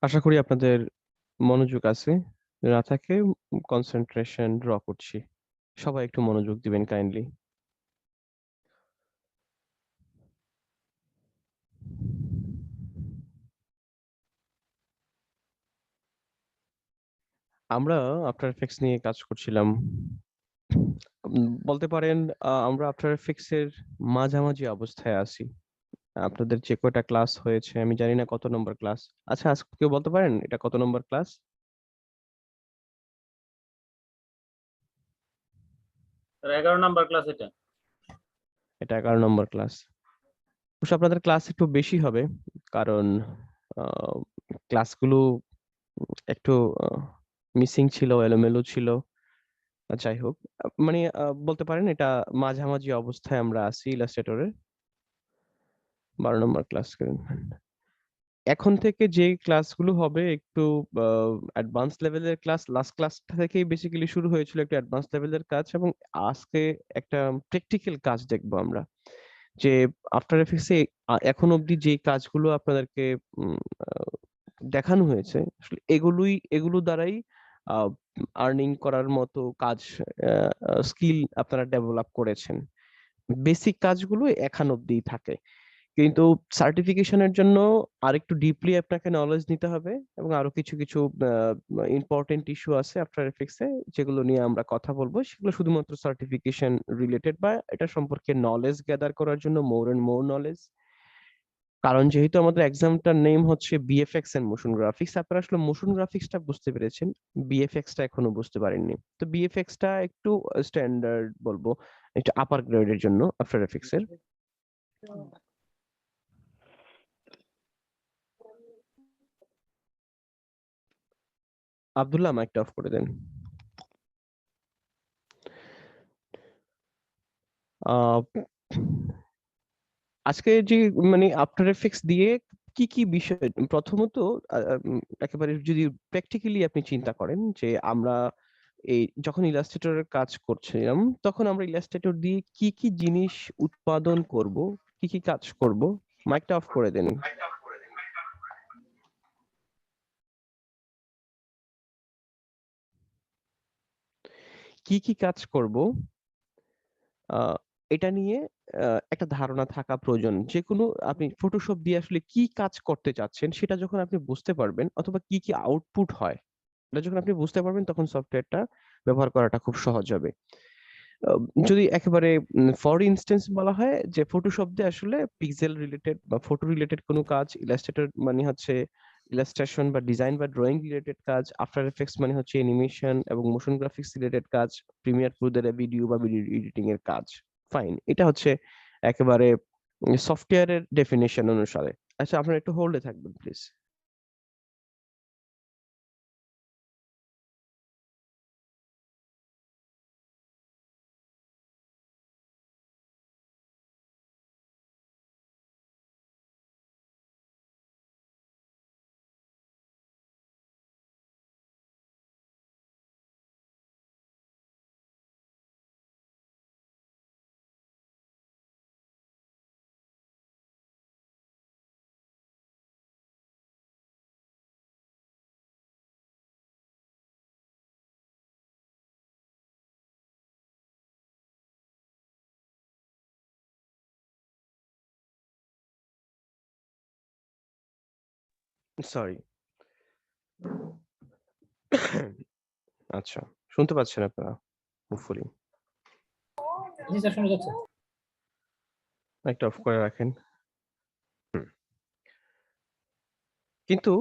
আশা করি আপনাদের মনোযোগ আছে। না থাকে কনসেন্ট্রেশন ড্র করছি। সবাই একটু মনোযোগ দিবেন কাইন্ডলি। আমরা আফটার এফেক্টস নিয়ে কাজ করছিলাম। বলতে পারেন আমরা আফটার এফেক্টস এর মাঝামাঝি অবস্থায় আছি। আপনাদের যে কয়টা ক্লাস হয়েছে আমি জানি না কত নম্বর ক্লাস। আচ্ছা, আজকে কেউ বলতে পারেন এটা কত নম্বর ক্লাস? স্যার 11 নাম্বার ক্লাস এটা। এটা 11 নম্বর ক্লাস। অবশ্য আপনাদের ক্লাস একটু বেশি হবে, কারণ ক্লাসগুলো একটু মিসিং ছিল, এলোমেলো ছিল। যাই হোক, মানে বলতে পারেন এটা মাঝামাঝি অবস্থায় আমরা আছি ইলাস্ট্রেটরের 12 নম্বর ক্লাস। এখন থেকে যে ক্লাসগুলো হবে একটু অ্যাডভান্স লেভেলের ক্লাস। লাস্ট ক্লাসটা থেকেই বেসিক্যালি শুরু হয়েছিল একটু অ্যাডভান্স লেভেলের কাজ, এবং আজকে একটা প্র্যাকটিক্যাল কাজ দেখবো আমরা। যে আফটার এফেক্টস এ এখন অবধি যে কাজগুলো আপনাদেরকে উম, আহ, দেখানো হয়েছে, আসলে এগুলো দ্বারাই আর্নিং করার মতো কাজ, স্কিল আপনারা ডেভেলপ করেছেন। বেসিক কাজগুলো এখন অব্দিই থাকে, কিন্তু সার্টিফিকেশনের জন্য আরেকটু ডিপলি আপনাকে নলেজ নিতে হবে, এবং আরো কিছু কিছু ইম্পর্টেন্ট ইস্যু আছে আফটার এফেক্টস এ, যেগুলো নিয়ে আমরা কথা বলবো। সেগুলো শুধুমাত্র সার্টিফিকেশন রিলেটেড, বা এটা সম্পর্কে নলেজ গ্যাদার করার জন্য মোর এন্ড মোর নলেজ। কারণ যেহেতু আমাদের এক্সামটার নেম হচ্ছে বিএফএক্স এন্ড মোশন গ্রাফিক্স, আপনারা আসলে মোশন গ্রাফিক্সটা বুঝতে পেরেছেন, বিএফএক্সটা এখনো বুঝতে পারেননি। তো বিএফএক্সটা একটু স্ট্যান্ডার্ড বলবো, একটু আপার গ্রেডের জন্য আফটার এফেক্টস এর। আব্দুল্লাহ, মাইকটা অফ করে দেন। আহ আজকে যে মানে আফটার এফেক্টস দিয়ে কি কি বিষয়, প্রথমত একেবারে যদি প্র্যাকটিক্যালি আপনি চিন্তা করেন যে আমরা এই যখন ইলাস্ট্রেটরের কাজ করছিলাম, তখন আমরা ইলাস্ট্রেটর দিয়ে কি কি জিনিস উৎপাদন করব, কি কি কাজ করব। মাইকটা অফ করে দেন। কি কি কাজ করব, আহ এটা নিয়ে একটা ধারণা থাকা প্রয়োজন। যে কোনো আপনি ফটোশপ দিয়ে আসলে কি কাজ করতে চাচ্ছেন সেটা যখন আপনি বুঝতে পারবেন, অথবা কি কি আউটপুট হয় এটা যখন আপনি বুঝতে পারবেন, তখন সফটওয়্যারটা ব্যবহার করাটা খুব সহজ হবে। আহ, যদি একেবারে ফর ইনস্টেন্স বলা হয় যে ফটোশপ দিয়ে আসলে পিক্সেল রিলেটেড বা ফটো রিলেটেড কোনো কাজ, ইলাস্ট্রেটর মানে হচ্ছে ইলাস্ট্রেশন বা ডিজাইন বা ড্রয়িং রিলেটেড কাজ, আফটার এফেক্টস মানে হচ্ছে অ্যানিমেশন এবং মোশন গ্রাফিক্স রিলেটেড কাজ, প্রিমিয়ার প্রো দিয়ে ভিডিও বা ভিডিও এডিটিং এর কাজ। ফাইন, এটা হচ্ছে একেবারে সফটওয়্যারের ডেফিনেশন অনুসারে। আচ্ছা, আপনারা একটু হোল্ডে থাকবেন প্লিজ। সরি। আচ্ছা, শুনতে পাচ্ছেন আপনারা হোপফুলি? জি স্যার, শোনা যাচ্ছে। একটা অফ করে রাখেন। হুম। কিন্তু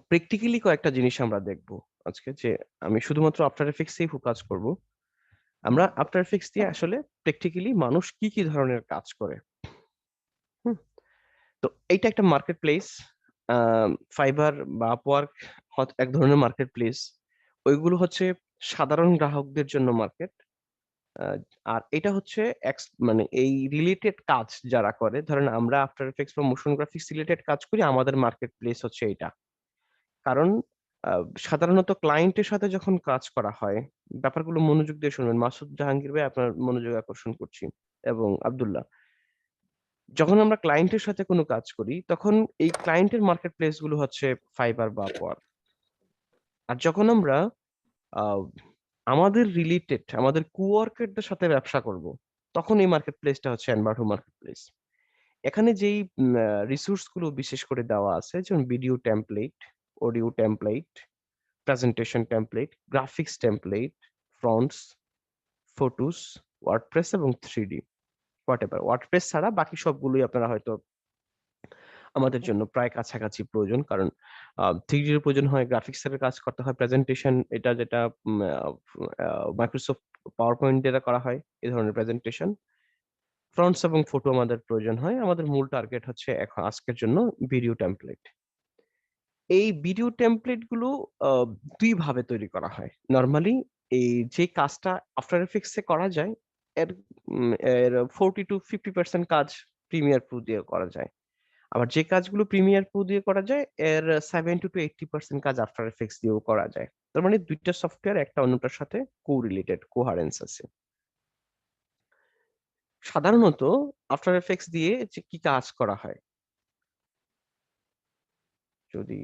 প্র্যাকটিক্যালি কয়েকটা জিনিস আমরা দেখব আজকে, যে আমি শুধুমাত্র আফটার এফেক্টসেই ফোকাস করব। আমরা আফটার এফেক্টস দিয়ে আসলে প্র্যাকটিক্যালি মানুষ কি কি ধরনের কাজ করে। হুম। তো এইটা একটা মার্কেট প্লেস। ফাইবার বা আপওয়ার্ক এক ধরনের মার্কেট প্লেস। ওইগুলো হচ্ছে সাধারণ গ্রাহকদের জন্য মার্কেট। আর এটা হচ্ছে মানে এই রিলেটেড কাজ যারা করে, ধরেন আমরা আফটার এফেক্টস বা মোশন গ্রাফিক্স রিলেটেড কাজ করি, আমাদের মার্কেট প্লেস হচ্ছে এটা। কারণ সাধারণত ক্লায়েন্টের সাথে যখন কাজ করা হয়, ব্যাপারগুলো মনোযোগ দিয়ে শুনবেন। মাসুদ জাহাঙ্গীর ভাই, আপনার মনোযোগ আকর্ষণ করছি, এবং আব্দুল্লাহ। যখন আমরা ক্লায়েন্টের সাথে কোনো কাজ করি তখন এই ক্লায়েন্টের মার্কেট প্লেস গুলো হচ্ছে ফাইবার বা আপওয়ার্ক। আর যখন আমরা আহ, আমাদের রিলেটেড আমাদের কোয়ার্কারদের সাথে ব্যবসা করব, তখন এই মার্কেট প্লেসটা হচ্ছে এনভার্টো মার্কেট প্লেস। এখানে যেই রিসোর্স গুলো বিশেষ করে দেওয়া আছে, যেমন video template, audio template, presentation template, graphics template, fronts, photos, WordPress এবং 3D, হোয়াটএভার। ওয়ার্ডপ্রেস ছাড়া বাকি সবগুলোই আপনারা হয়তো আমাদের জন্য প্রায় কাছাকাছি প্রয়োজন, কারণ 3D এর প্রয়োজন হয়, গ্রাফিক্স এর কাজ করতে হয়, প্রেজেন্টেশন এটা যেটা মাইক্রোসফট পাওয়ার পয়েন্ট দ্বারা করা হয় এই ধরনের প্রেজেন্টেশন, ফ্রন্টস এবং ফটো আমাদের প্রয়োজন হয়। আমাদের মূল টার্গেট হচ্ছে এখন আজকের জন্য ভিডিও টেমপ্লেট। এই ভিডিও টেমপ্লেট গুলো আহ, দুই ভাবে তৈরি করা হয় নরমালি। এই যে কাজটা আফটার এফেক্টস এ করা যায়, এর এর 40 to 50% কাজ প্রিমিয়ার প্রো দিয়ে করা যায়। আবার যে কাজগুলো প্রিমিয়ার প্রো দিয়ে করা যায়, এর 70 to 80% কাজ আফটার এফেক্টস দিয়েও করা যায়। তার মানে দুইটা সফটওয়্যার একটা অন্যটার সাথে কোরিলেটেড, কোহারেন্স আছে। সাধারণত আফটার এফেক্টস দিয়ে যে কি কাজ করা হয়, যদি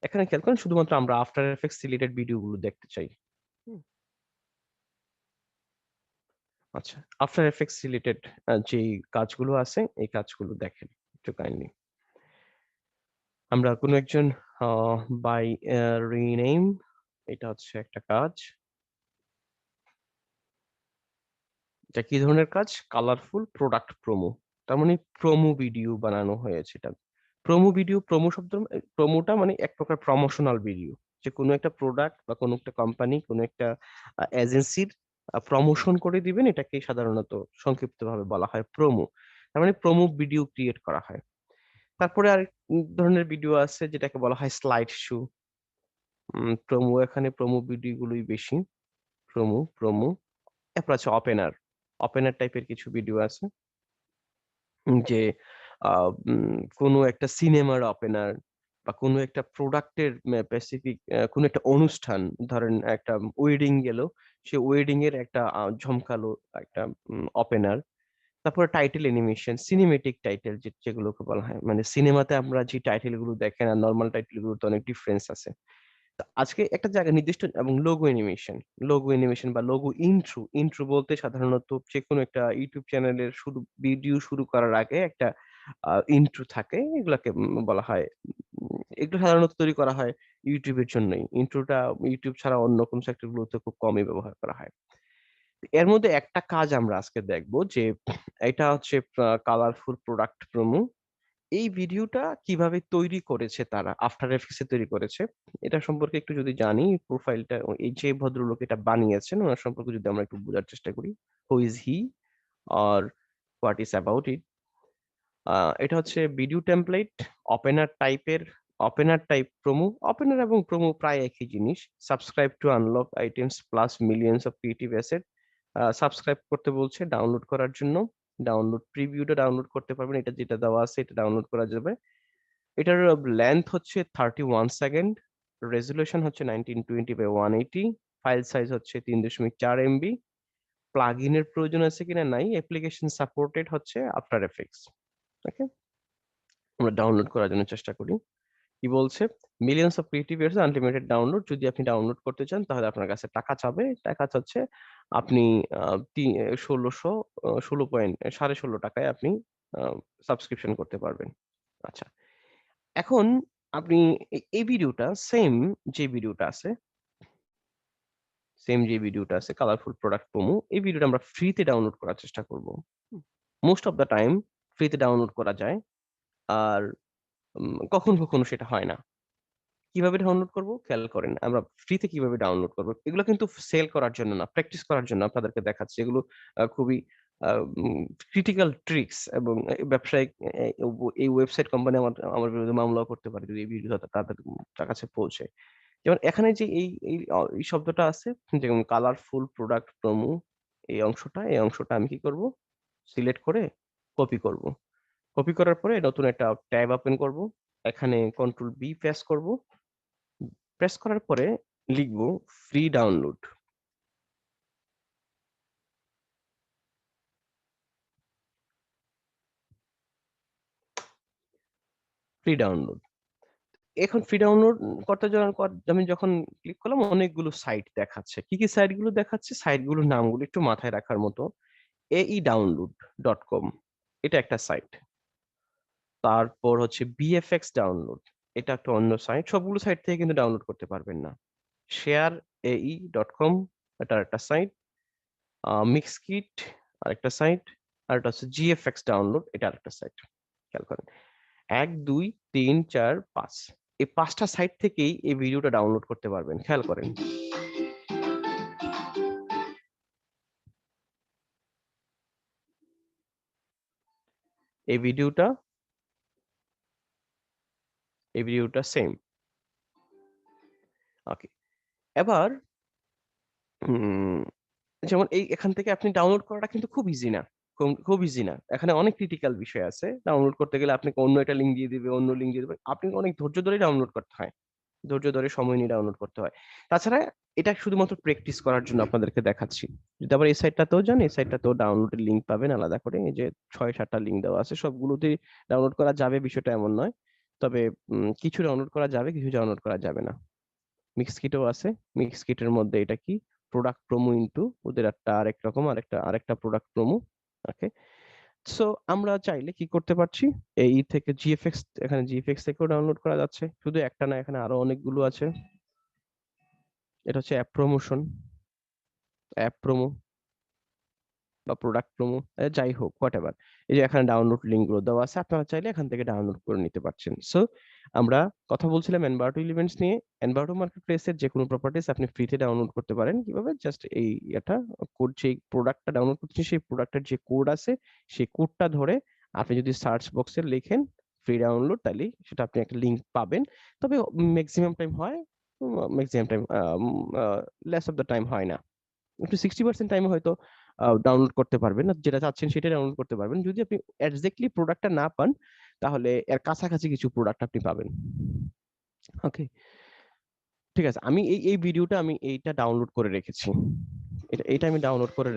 এখানে খেয়াল করেন, শুধুমাত্র আমরা আফটার এফেক্টস রিলেটেড ভিডিও গুলো দেখতে চাই। হুম, আচ্ছা, আফটার এফেক্টস রিলেটেড যে কাজগুলো আছে এই কাজগুলো দেখেন একটু কাইন্ডলি। আমরা কোনো একজন বাই রিনেম, এটা হচ্ছে একটা কাজ। এটা কি ধরনের কাজ? Colourful product promo. তার মানে প্রোমো ভিডিও বানানো হয়েছে এটা। প্রোমো ভিডিও, প্রোমো শব্দ, প্রোমোটা মানে এক প্রকার প্রমোশনাল ভিডিও, যে কোনো একটা প্রোডাক্ট বা কোনো একটা কোম্পানি, কোনো একটা এজেন্সির প্রমোশন করে দিবেন, এটাকে সাধারণত সংক্ষিপ্ত ভাবে বলা হয় প্রোমো। তার মানে প্রোমো ভিডিও ক্রিয়েট করা হয়। তারপরে আর ধরনের ভিডিও আছে যেটাকে বলা হয় স্লাইড শো। প্রোমো, এখানে প্রোমো ভিডিও গুলোই বেশি। প্রোমো প্রোমো এরপর আছে ওপেনার। ওপেনার টাইপের কিছু ভিডিও আছে, যে কোনো একটা সিনেমার ওপেনার বা কোনো একটা প্রোডাক্টের স্পেসিফিক কোনো একটা অনুষ্ঠান, ধরেন একটা ওয়েডিং গেল, সে ওয়েডিং এর একটা ঝমকালো একটা ওপেনার। তারপরে টাইটেল অ্যানিমেশন, সিনেমেটিক টাইটেল যেগুলোকে বলা হয়, মানে সিনেমাতে আমরা যে টাইটেল গুলো দেখেন আর নর্মাল টাইটেল গুলোতে অনেক ডিফারেন্স আছে। তো আজকে একটা জায়গা নির্দিষ্ট, এবং লোগো অ্যানিমেশন। লোগো অ্যানিমেশন বা লোগো ইন্ট্রো, ইন্ট্রো বলতে সাধারণত যে কোনো একটা ইউটিউব চ্যানেলের শুরু, ভিডিও শুরু করার আগে একটা ইন্ট্রো থাকে, এগুলাকে বলা হয়। এগুলো সাধারণত তৈরি করা হয় ইউটিউবের জন্যই। ইন্ট্রোটা ইউটিউব ছাড়া অন্য কোন সেক্টর গুলোতে খুব কমই ব্যবহার করা হয়। এর মধ্যে একটা কাজ আমরা আজকে দেখবো, যে এটা হচ্ছে কালারফুল প্রোডাক্ট প্রোমো। এই ভিডিওটা কিভাবে তৈরি করেছে তারা, আফটার এফেক্টস এ তৈরি করেছে, এটা সম্পর্কে একটু যদি জানি, প্রোফাইলটা, এই যে ভদ্রলোক এটা বানিয়েছেন ওনার সম্পর্কে যদি আমরা একটু বোঝার চেষ্টা করি, হু ইজ হি আর হোয়াট ইজ অ্যাবাউট ইট। এটা হচ্ছে ভিডিও টেমপ্লেট, ওপেনার টাইপের, ওপেনার টাইপ প্রোমো। ওপেনার এবং প্রোমো প্রায় একই জিনিস। Subscribe to unlock items plus millions of creative asset. Subscribe করতে বলছে ডাউনলোড করার জন্য। ডাউনলোড প্রিভিউটা ডাউনলোড করতে পারবেন, এটা যেটা দেওয়া আছে এটা ডাউনলোড করা যাবে। এটার লেন্থ হচ্ছে 31 সেকেন্ড, রেজুলেশন হচ্ছে 1920 by 180, ফাইল সাইজ হচ্ছে 3.4 MB। প্লাগ ইনের প্রয়োজন আছে কিনা নাই, অ্যাপ্লিকেশন সাপোর্টেড হচ্ছে আফটার এফেক্টস। ওকে, আমরা ডাউনলোড করার জন্য চেষ্টা করি। কি বলছে? Millions of creative years unlimited download. যদি আপনি ডাউনলোড করতে চান তাহলে আপনার কাছে টাকা চাবে। টাকা চাচ্ছে আপনি 16 টাকায় আপনি সাবস্ক্রিপশন করতে পারবেন। আচ্ছা, এখন আপনি এই ভিডিওটা সেম, যে ভিডিওটা আছে, কালারফুল প্রোডাক্ট প্রোমো, এই ভিডিওটা আমরা ফ্রিতে ডাউনলোড করার চেষ্টা করব। মোস্ট অফ দ্য টাইম ফ্রিতে ডাউনলোড করা যায়, আর কখনো কখনো সেটা হয় না। কিভাবে ডাউনলোড করব খেয়াল করেন, আমরা ফ্রিতে কিভাবে ডাউনলোড করব, এগুলো কিন্তু সেল করার জন্য না, প্র্যাকটিস করার জন্য আপনাদেরকে দেখাচ্ছি। এগুলো খুবই ক্রিটিক্যাল ট্রিক্স, এবং ব্যবসায়িক এই ওয়েবসাইট কোম্পানি আমার আমার বিরুদ্ধে মামলাও করতে পারে যদি এই ভিডিও তাদের কাছে পৌঁছে। যেমন এখানে যে এই শব্দটা আছে, যেমন কালারফুল প্রোডাক্ট প্রোমো, এই অংশটা আমি কি করব, সিলেক্ট করে কপি করব। কপি করার পরে নতুন একটা ট্যাব ওপেন করব। এখানে কন্ট্রোল বি প্রেস করব। প্রেস করার পরে লিখব ফ্রি ডাউনলোড। Free download. এখন ফ্রি ডাউনলোড করতে আমি যখন ক্লিক করলাম অনেকগুলো সাইট দেখাচ্ছে। কি কি সাইট গুলো দেখাচ্ছে? সাইট গুলোর নামগুলো একটু মাথায় রাখার মতো। aedownload.com এটা একটা সাইট। তারপর হচ্ছে বিএফএক্স ডাউনলোড, এটা একটা অন্য সাইট। সবগুলো সাইট থেকে কিন্তু ডাউনলোড করতে পারবেন না। shareae.com এটা একটা সাইট। মিক্সকিট আরেকটা সাইট। আর এটা হচ্ছে জিএফএক্স ডাউনলোড, এটা আরেকটা সাইট। খেয়াল করেন ১, ২, ৩, ৪, ৫ এই ৫টা সাইট থেকেই এই ভিডিওটা ডাউনলোড করতে পারবেন। খেয়াল করেন। এই ভিডিওটা সেম। ওকে। এবার উম যেমন এখান থেকে আপনি ডাউনলোড করাটা কিন্তু খুব ইজি না। খুব ইজি না। এখানে অনেক ক্রিটিক্যাল বিষয় আছে। ডাউনলোড করতে গেলে আপনাকে অন্য একটা লিঙ্ক দিয়ে দিবে, অন্য লিঙ্ক দিয়ে দিবে। আপনি অনেক ধৈর্য ধরে ডাউনলোড করতে হয়। ধৈর্য ধরে সময় নিয়ে ডাউনলোড করতে হয়। তাছাড়া এটা শুধুমাত্র প্র্যাকটিস করার জন্য আপনাদেরকে দেখাচ্ছি। যদি আবার এই সাইটটাতেও যান, এই সাইটটাতেও ডাউনলোডের লিঙ্ক পাবেন আলাদা করে। এই যে ৬-৭ টা লিঙ্ক দেওয়া আছে। সবগুলোতেই ডাউনলোড করা যাবে বিষয়টা এমন নয়। তবে কিছু ডাউনলোড করা যাবে, কিছু ডাউনলোড করা যাবে না। মিক্সকিটও আছে। মিক্সকিটের মধ্যে এটা কি? প্রোডাক্ট প্রোমো ইনটু ওদের একটা আরেক রকম আরেকটা প্রোডাক্ট প্রোমো। ওকে। সো আমরা চাইলে কি করতে পারছি? এই থেকে জিএফএক্স, এখানে জিএফএক্স থেকেও ডাউনলোড করা যাচ্ছে। শুধু একটা না, এখানে আরো অনেকগুলো আছে। এটা হচ্ছে অ্যাপ প্রোমো বা প্রোডাক্ট প্রোমো যাই হোক হোয়াটএভার। এই যে এখানে ডাউনলোড লিংক গুলো দেওয়া আছে। আপনারা চাইলে এখান থেকে ডাউনলোড করে নিতে পারছেন। সো আমরা কথা বলছিলাম এনভার্টো ইলিমেন্টস নিয়ে। এনভার্টো মার্কেটপ্লেস এর যেকোনো প্রপার্টিজ আপনি ফ্রিতে ডাউনলোড করতে পারেন। কিভাবে? জাস্ট এই এটা কোড, যেই প্রোডাক্টটা ডাউনলোড করছেন সেই প্রোডাক্টের যে কোড আছে সেই কোডটা ধরে আপনি যদি সার্চ বক্সে লিখেন ফ্রি ডাউনলোড, তাহলে সেটা আপনি একটা লিংক পাবেন। তবে ম্যাক্সিমাম টাইম হয়, maximum time less of the time হয় না। একটু 60% টাইমে হয়তো ডাউনলোড করতে পারবেন। যেটা চাচ্ছেন সেটাই ডাউনলোড করতে পারবেন। যদি আপনি এক্সাক্টলি প্রোডাক্টটা না পান, তাহলে এর কাছাকাছি কিছু প্রোডাক্ট আপনি পাবেন। ওকে, ঠিক আছে। আমি এই ভিডিওটা আমি এইটা ডাউনলোড করে রেখেছি। এটা আমি ডাউনলোড করে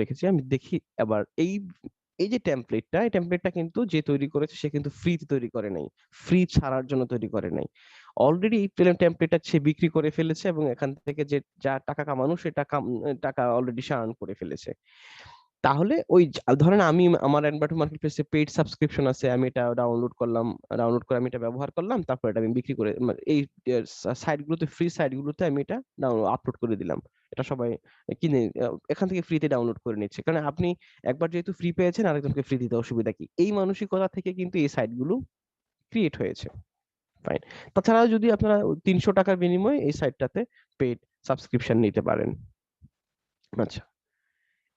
রেখেছি। আমি দেখি এবার এই যে টেমপ্লেটটা, এই টেমপ্লেটটা কিন্তু যে তৈরি করেছে সে কিন্তু ফ্রিতে তৈরি করে নাই। ফ্রি ছাড়ার জন্য তৈরি করে নাই। অলরেডি এই টেমপ্লেটটা সে বিক্রি করে ফেলেছে এবং এখান থেকে যে যা টাকা কামানো সে টাকা অলরেডি সে আর্ন করে ফেলেছে। তাহলে ওই ধরেন আমি আমার এনভাটো মার্কেটপ্লেসে পেইড সাবস্ক্রিপশন আছে, আমি এটা ডাউনলোড করলাম, ডাউনলোড করে আমি এটা ব্যবহার করলাম, তারপর এটা আমি বিক্রি করে এই সাইট গুলোতে, ফ্রি সাইট গুলোতে আমি এটা আপলোড করে দিলাম। এটা সবাই কিনে এখান থেকে ফ্রিতে ডাউনলোড করে নিচ্ছে। কারণ আপনি একবার যেহেতু ফ্রি পেয়েছেন, আরেকজনকে ফ্রি দিতে অসুবিধা কি? এই মানসিকতা থেকে কিন্তু এই সাইট গুলো ক্রিয়েট হয়েছে। ফাইন। তাছাড়া যদি আপনারা ৩০০ টাকার বিনিময়ে এই সাইটটাতে পেইড সাবস্ক্রিপশন নিতে পারেন। আচ্ছা,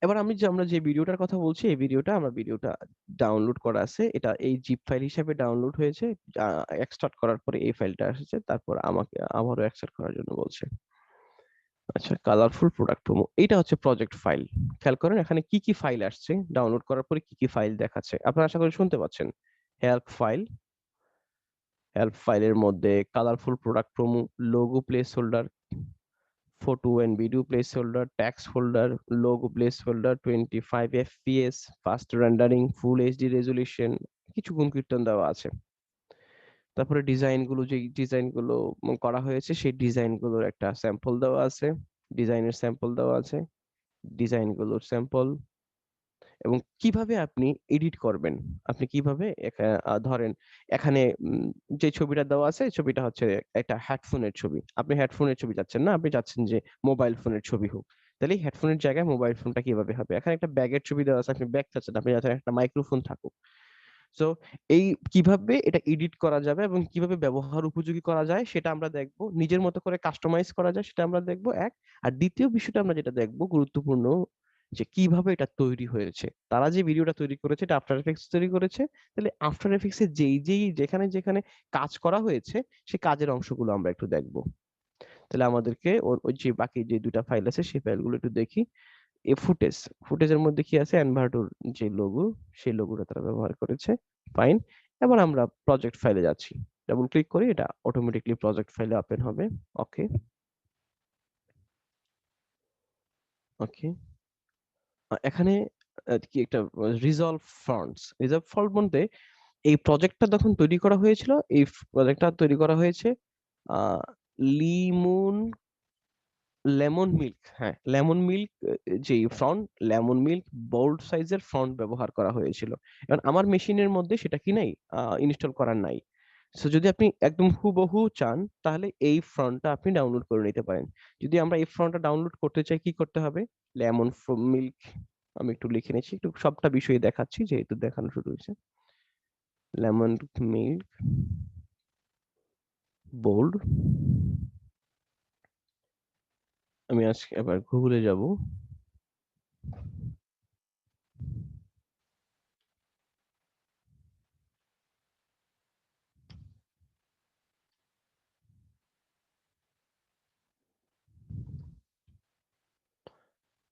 এবার আমরা যে ভিডিওটার কথা বলছি, এই ভিডিওটা ডাউনলোড করা আছে। এটা এই জিপ ফাইল হিসেবে ডাউনলোড হয়েছে। এক্সট্রাক্ট করার পরে এই ফাইলটা এসেছে। তারপর আমাকে আবারও এক্সট্রাক্ট করার জন্য বলছে। আচ্ছা, কালারফুল প্রোডাক্ট প্রোমো, এটা হচ্ছে প্রজেক্ট ফাইল। খেয়াল করেন এখানে কি কি ফাইল আসছে, ডাউনলোড করার পরে কি কি ফাইল দেখাচ্ছে। আপনারা আশা করি শুনতে পাচ্ছেন। হেল্প ফাইল, হেল্প ফাইলের মধ্যে colourful product promo, logo place holder, photo and video placeholder, text folder, logo placeholder, 25 fps, fast rendering, full HD resolution, কিছু গুণ কীর্তন দেওয়া আছে। তারপরে ডিজাইন গুলো করা হয়েছে সেই ডিজাইন গুলোর একটা স্যাম্পল দেওয়া আছে, ডিজাইনের স্যাম্পল দেওয়া আছে, ডিজাইন গুলোর স্যাম্পল, এবং কিভাবে আপনি এডিট করবেন। আপনি কিভাবে ধরেন এখানে যে ছবিটা দেওয়া আছে, ছবিটা হচ্ছে একটা হেডফোনের ছবি। আপনি হেডফোনের ছবি চাচ্ছেন না, আপনি চাচ্ছেন যে মোবাইল ফোনের ছবি হোক। তাহলে এই হেডফোনের জায়গায় মোবাইল ফোনটা কিভাবে হবে? এখানে একটা ব্যাগের ছবি দেওয়া আছে, আপনি ব্যাগ চাচ্ছেন, আপনি চাচ্ছেন একটা মাইক্রোফোন থাকুক। সো এই কিভাবে এটা এডিট করা যাবে এবং কিভাবে ব্যবহার উপযোগী করা যায় সেটা আমরা দেখবো। নিজের মতো করে কাস্টমাইজ করা যায় সেটা আমরা দেখবো, এক। আর দ্বিতীয় বিষয়টা আমরা যেটা দেখবো গুরুত্বপূর্ণ, যে কিভাবে এটা তৈরি হয়েছে। তারা যে ভিডিওটা তৈরি করেছে এটা আফটার এফেক্টস তৈরি করেছে। তাহলে আফটার এফেক্টস এ যেখানে যেখানে কাজ করা হয়েছে সেই কাজের অংশগুলো আমরা একটু দেখবো। তাহলে আমাদেরকে ওই যে বাকি যে ২ টা ফাইল আছে সেই ফাইলগুলো একটু দেখি। ফুটেজের মধ্যে কি আছে? এনভার্টোর যে লোগো, সেই লোগোটা তারা ব্যবহার করেছে। ফাইন। এবার আমরা প্রজেক্ট ফাইলে যাচ্ছি। ডাবল ক্লিক করি, এটা অটোমেটিক্যালি প্রজেক্ট ফাইলে ওপেন হবে। ওকে, ওকে। এখানে কি একটা রিজলভ ফন্টস। রিজলভ ফন্ট বলতে এই প্রজেক্টটা যখন তৈরি করা হয়েছিল, এই প্রজেক্টটা তৈরি করা হয়েছে আহ লিমন লেমন মিল্ক, হ্যাঁ লেমন মিল্ক, যে ফ্রন্ট লেমন মিল্ক বোল্ড সাইজের ফ্রন্ট ব্যবহার করা হয়েছিল। এখন আমার মেশিনের মধ্যে সেটা কি নাই, ইনস্টল করার নাই। সো যদি আপনি একদম হুবহু চান তাহলে এই ফ্রন্টটা আপনি ডাউনলোড করে নিতে পারেন। যদি আমরা এই ফ্রন্টটা ডাউনলোড করতে চাই কি করতে হবে, লেমন মিল্ক, আমি একটু লিখে নিচ্ছি, একটু সবটা বিষয়ে দেখাচ্ছি যেহেতু দেখানো শুরু হয়েছে। লেমন মিল্ক বোল্ড, আমি আজকে এবার গুগলে যাব।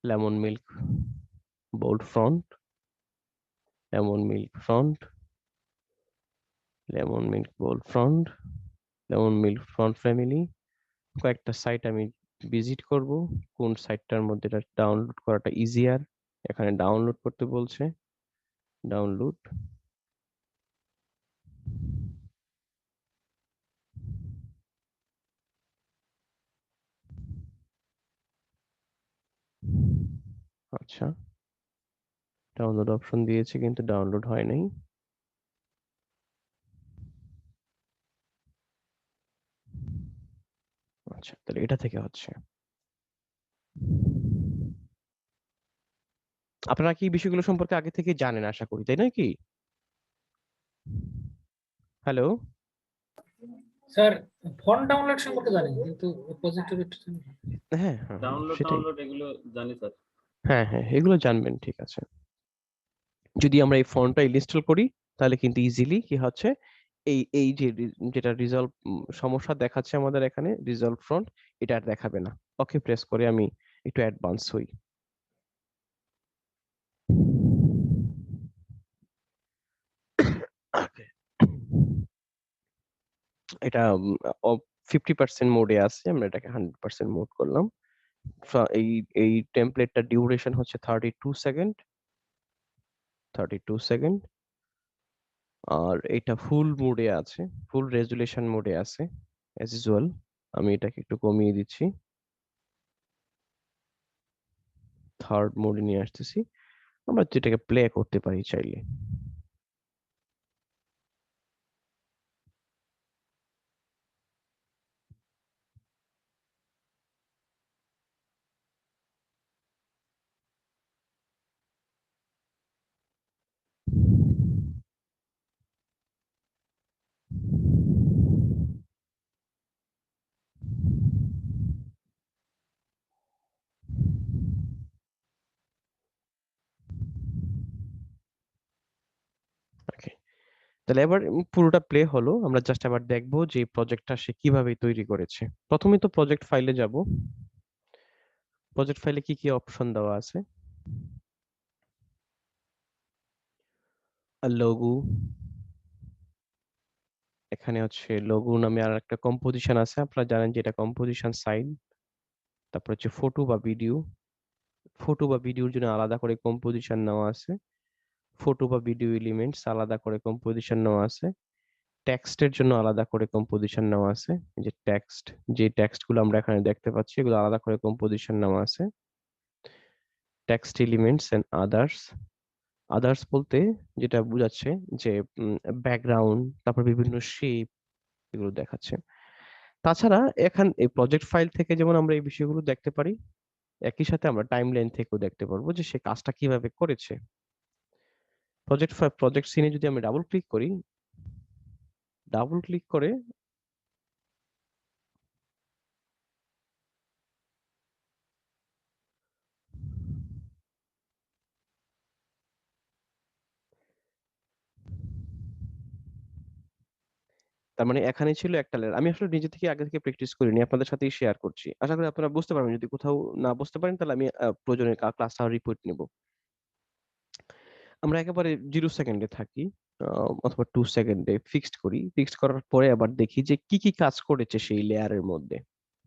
Lemon milk bold font, lemon milk font, lemon milk bold font, lemon milk font family. কয়েকটা সাইট আমি ভিজিট করব, কোন সাইটটার মধ্যে এটা ডাউনলোড করাটা ইজিয়ার। এখানে ডাউনলোড করতে বলছে, ডাউনলোড। আচ্ছা, ডাউনলোড অপশন দিয়েছে কিন্তু ডাউনলোড হয় নাই। আচ্ছা, তাহলে এটা থেকে হচ্ছে। আপনারা কি এই বিষয়গুলো সম্পর্কে আগে থেকে জানেন আশা করি, তাই নয় কি? হ্যালো। স্যার, ফন্ট ডাউনলোড সম্পর্কে জানি কিন্তু প্রজেক্টের একটু জানি না। হ্যাঁ হ্যাঁ হ্যাঁ, ডাউনলোড সেটাই। ডাউনলোড এগুলো জানি স্যার। হ্যাঁ হ্যাঁ, এগুলো জানবেন, ঠিক আছে। যদি আমরা এই ফন্টটা ইনস্টল করি তাহলে কিন্তু ইজিলি কি হচ্ছে, এই এই যে যেটা রিজলভ সমস্যা দেখাচ্ছে আমাদের এখানে রিজলভ ফ্রন্ট, এটা আর দেখাবে না। ওকে প্রেস করে আমি একটু অ্যাডভান্স হই। Okay. এটা 50% মোডে আছে, আমরা এটাকে 100% মোড করলাম। এই এই টেমপ্লেটটা ডিউরেশন হচ্ছে 32 সেকেন্ড, 32 সেকেন্ড। আর এটা ফুল মোডে আছে, ফুল রেজুলেশন মোডে আছে অ্যাজ ইউজুয়াল। আমি এটাকে একটু কমিয়ে দিচ্ছি, থার্ড মোডে নিয়ে আসতেছি। আমরা যেটাকে প্লে করতে পারি চাইলে। ওকে, তাহলে এবার পুরোটা প্লে হলো। আমরা জাস্ট আবার দেখবো যে প্রজেক্টটা সে কিভাবে তৈরি করেছে। প্রথমে তো প্রজেক্ট ফাইলে যাব। প্রজেক্ট ফাইলে কি কি অপশন দেওয়া আছে, লোগো, এখানে হচ্ছে লোগো নামে আর একটা কম্পোজিশন আছে, আপনারা জানেন যে এটা কম্পোজিশন সাইড। তারপর হচ্ছে ফটো বা ভিডিও, ফটো বা ভিডিওর জন্য আলাদা করে কম্পোজিশন নেওয়া আছে। ফটো বা ভিডিও এলিমেন্টস আলাদা করে কম্পোজিশন নেওয়া আছে। টেক্সটের জন্য আলাদা করে কম্পোজিশন নেওয়া আছে। এই যে টেক্সট, যে টেক্সট গুলো আমরা এখানে দেখতে পাচ্ছি এগুলো আলাদা করে কম্পোজিশন নেওয়া আছে। Text elements and others, others বলতে যেটা বোঝাচ্ছে যে ব্যাকগ্রাউন্ড, তারপর বিভিন্ন শেপ, এগুলো দেখাচ্ছে। তাছাড়া এখান এই প্রজেক্ট ফাইল থেকে যেমন আমরা এই বিষয়গুলো দেখতে পারি, একই সাথে আমরা টাইমলাইন থেকেও দেখতে পারবো যে সে কাজটা কিভাবে করেছে। প্রজেক্ট সিনে যদি আমি ডাবল ক্লিক করি, ডাবল ক্লিক করে তার মানে এখানে ছিল একটা লেয়ার। আমি আসলে নিজে থেকে আগে থেকে প্র্যাকটিস করিনি, আপনাদের সাথেই শেয়ার করছি। আশা করি আপনারা বুঝতে পারবেন। যদি কোথাও না বুঝতে পারেন তাহলে আমি প্রয়োজনে ক্লাসটা রিপোর্ট নেব। আমরা একেবারে 0 সেকেন্ডে থাকি, অথবা 2 সেকেন্ডে ফিক্সড করি। ফিক্সড করার পরে আবার দেখি যে কি কি কাজ করেছে সেই লেয়ারের মধ্যে।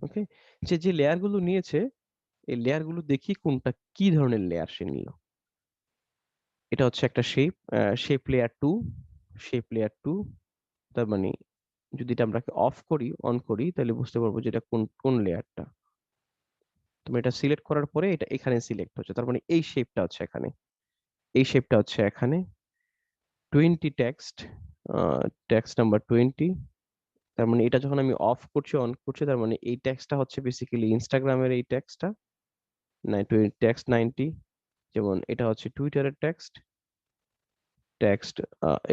ওকে, যে যে লেয়ার গুলো নিয়েছে এই লেয়ার গুলো দেখি কোনটা কি ধরনের লেয়ার সে নিল। এটা হচ্ছে একটা শেপ লেয়ার 2, শেপ লেয়ার 2। তার মানে যদি এটা আমরা অফ করি, অন করি, তাহলে বুঝতে পারবো যে এটা কোন লেয়ারটা। তুমি এটা সিলেক্ট করার পরে এটা এখানে সিলেক্ট হচ্ছে, তার মানে এই শেপটা হচ্ছে এখানে, এই শেপটা হচ্ছে এখানে। 20 টেক্সট, টেক্সট নাম্বার 20। তার মানে এটা যখন আমি অফ করছি, অন করছি, তার মানে এই টেক্সটটা হচ্ছে বেসিক্যালি ইনস্টাগ্রামের এই টেক্সটটা, টেক্সট 90। যেমন এটা হচ্ছে টুইটারের টেক্সট, টেক্সট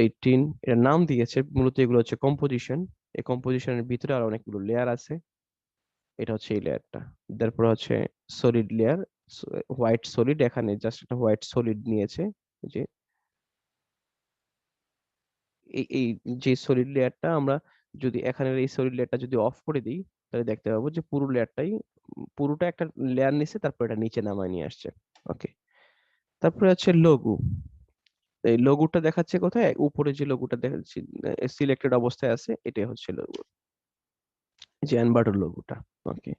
18। এর নাম দিয়েছে, মূলত এগুলো হচ্ছে কম্পোজিশন। এই কম্পোজিশনের ভিতরে আর অনেকগুলো লেয়ার আছে। এটা হচ্ছে এই লেয়ারটা। তারপর হচ্ছে সলিড লেয়ার, হোয়াইট সলিড। এখানে জাস্ট একটা হোয়াইট সলিড নিয়েছে, যে এই যে সলিড লেয়ারটা আমরা যদি এখানের এই সলিড লেয়ারটা যদি অফ করে দিই, তাহলে দেখতে পাবো যে পুরো লেয়ারটাই, পুরোটা একটা লেয়ার নিচ্ছে, তারপর এটা নিচে নামায় নিয়ে আসছে। ওকে। তারপরে আছে লোগো। এই লোগোটা দেখাচ্ছে কোথায়? উপরে যে লোগোটা দেখাচ্ছি, সিলেক্টেড অবস্থায় আছে, এটাই হচ্ছে লোগো, যে অ্যানবার্ডের লোগোটা। ওকে।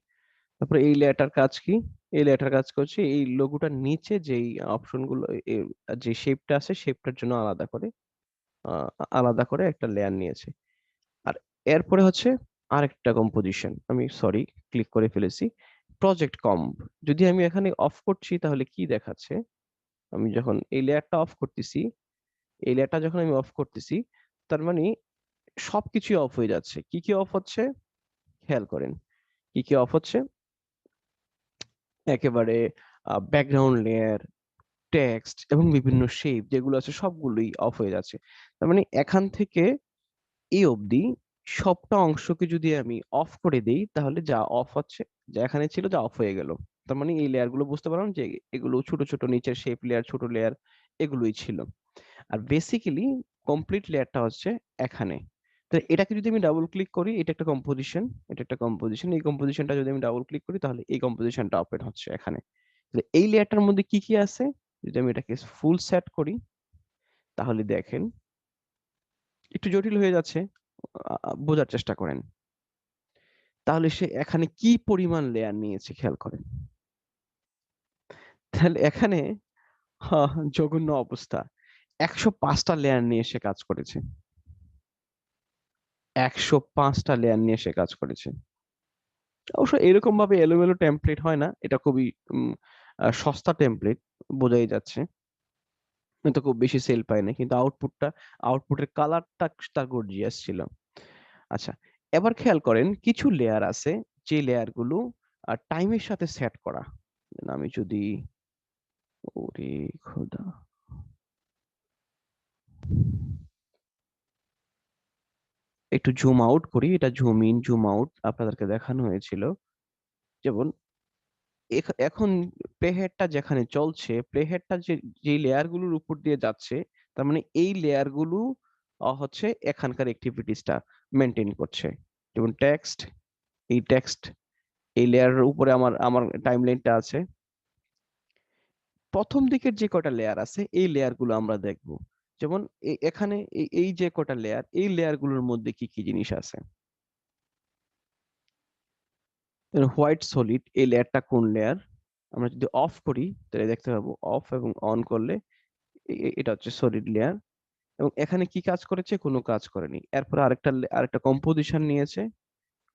তারপরে এই লেয়ারটার কাজ কি? এই লেয়ারটার কাজ করছে এই লোগোটার নিচে যেই অপশন গুলো, যে শেপটা আছে, শেপটার জন্য আলাদা করে একটা লেয়ার নিয়েছে। আর এরপরে হচ্ছে আরেকটা কম্পোজিশন, আমি সরি ক্লিক করে ফেলেছি, প্রজেক্ট কম্প। যদি আমি এখানে অফ করছি তাহলে কি দেখাচ্ছে? আমি যখন এই লেয়ারটা অফ করতেছি, এই লেয়ারটা যখন আমি অফ করতেছি, তার মানে সবকিছু অফ হয়ে যাচ্ছে। কি কি অফ হচ্ছে খেয়াল করেন। কি কি অফ হচ্ছে? একেবারে ব্যাকগ্রাউন্ড লেয়ার, টেক্সট এবং বিভিন্ন শেপ যেগুলো আছে সবগুলোই অফ হয়ে যাচ্ছে। তার মানে এখান থেকে এই অবধি সবটা অংশকে যদি আমি অফ করে দেই, তাহলে যা অফ হচ্ছে, যা এখানে ছিল, যা অফ হয়ে গেল। তার মানে এই লেয়ার গুলো বুঝতে পারলাম যে এগুলো ছোট ছোট নিচের শেপ লেয়ার, ছোট লেয়ার, এগুলোই ছিল। আর বেসিক্যালি কমপ্লিট লেয়ারটা হচ্ছে এখানে। তো এটাকে যদি আমি ডাবল ক্লিক করি, এটা একটা কম্পোজিশন, এটা একটা কম্পোজিশন, এই কম্পোজিশনটা যদি আমি ডাবল ক্লিক করি, তাহলে এই কম্পোজিশনটা ওপেন হচ্ছে এখানে। তাহলে এই লেয়ারটার মধ্যে কি কি আছে, যদি আমি এটাকে ফুল সেট করি, তাহলে দেখেন একটু জটিল হয়ে যাচ্ছে, বোঝার চেষ্টা করেন। তাহলে সে এখানে কি পরিমাণ লেয়ার নিয়েছে খেয়াল করেন। তাহলে এখানে জঘন্য অবস্থা, 105টা লেয়ার নিয়ে সে কাজ করেছে, 105টা লেয়ার নিয়ে সে কাজ করেছে। অবশ্য এরকম ভাবে এলোমেলো টেমপ্লেট হয় না, এটা খুবই সস্তা টেমপ্লেট, বোঝাই যাচ্ছে। কিন্তু খুব বেশি সেল পায় না, কিন্তু আউটপুটের কালারটা তার গর্জিয়াস ছিল। আচ্ছা, এবার খেয়াল করেন কিছু লেয়ার আছে, যে লেয়ার গুলো টাইমের সাথে সেট করা। আমি যদি, ওরে খোদা, একটু জুম আউট করি, এটা জুম ইন জুম আউট আপনাদেরকে দেখানো হয়েছিল। যেমন এখন প্লে হেডটা যেখানে চলছে, প্লে হেডটা যে লেয়ার গুলোর উপর দিয়ে যাচ্ছে, তার মানে এই লেয়ার গুলো হচ্ছে এখানকার অ্যাক্টিভিটিসটা মেনটেন করছে। যেমন টেক্সট, এই টেক্সট, এই লেয়ারের উপরে আমার আমার টাইমলাইনটা আছে। প্রথম দিকের যে কটা লেয়ার আছে, এই লেয়ার গুলো আমরা দেখবো। যেমন এখানে এই যে কটা লেয়ার, এই লেয়ার গুলোর মধ্যে কি কি জিনিস আছে। হোয়াইট সলিড, এই লেয়ারটা কোন লেয়ার? আমরা যদি অফ করি, তাহলে দেখতে পাবো অফ এবং অন করলে এটা হচ্ছে সলিড লেয়ার। এবং এখানে কি কাজ করেছে? কোনো কাজ করেনি। এরপর আরেকটা কম্পোজিশন নিয়েছে,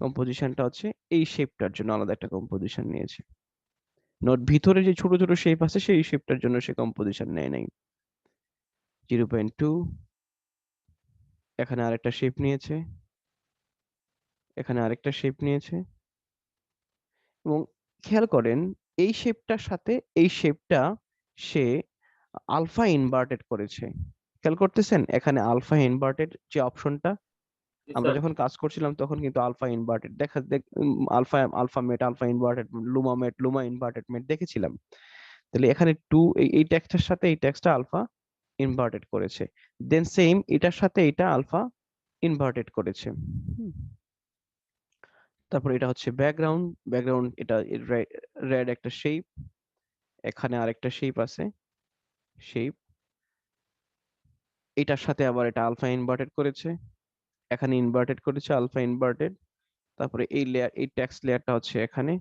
কম্পোজিশনটা হচ্ছে এই শেপটার জন্য আলাদা একটা কম্পোজিশন নিয়েছে। নোট ভিতরে যে ছোট ছোট শেপ আছে, সেই শেপটার জন্য সে কম্পোজিশন নেয় নাই। 0.2, এখানে আরেকটা শেপ নিয়েছে, এখানে আরেকটা শেপ নিয়েছে। এবং খেয়াল করেন এই শেপটার সাথে এই শেপটা সে আলফা ইনভার্টেড করেছে। খেয়াল করতেছেন এখানে আলফা ইনভার্টেড যে অপশনটা, জি আমরা স্যার। যখন কাজ করছিলাম তখন কিন্তু আলফা ইনভার্টেড আলফা আলফা মেট, আলফা ইনভার্টেড লুমা মেট, লুমা ইনভার্টেড মেট দেখেছিলাম। তাহলে এখানে টু, এই টেক্সটের সাথে এই টেক্সটটা আলফা ইনভার্টেড করেছে। দেন সেম এটার সাথে এটা আলফা ইনভার্টেড করেছে। হুম। তারপর এটা হচ্ছে ব্যাকগ্রাউন্ড, ব্যাকগ্রাউন্ড এটা রেড একটা শেপ, এখানে আরেকটা শেপ আছে, শেপ, এটার সাথে আবার এটা আলফা ইনভার্টেড করেছে, এখানে ইনভার্টেড করেছে, আলফা ইনভার্টেড। তারপরে এই লেয়ার, এই টেক্সট লেয়ারটা হচ্ছে এখানে।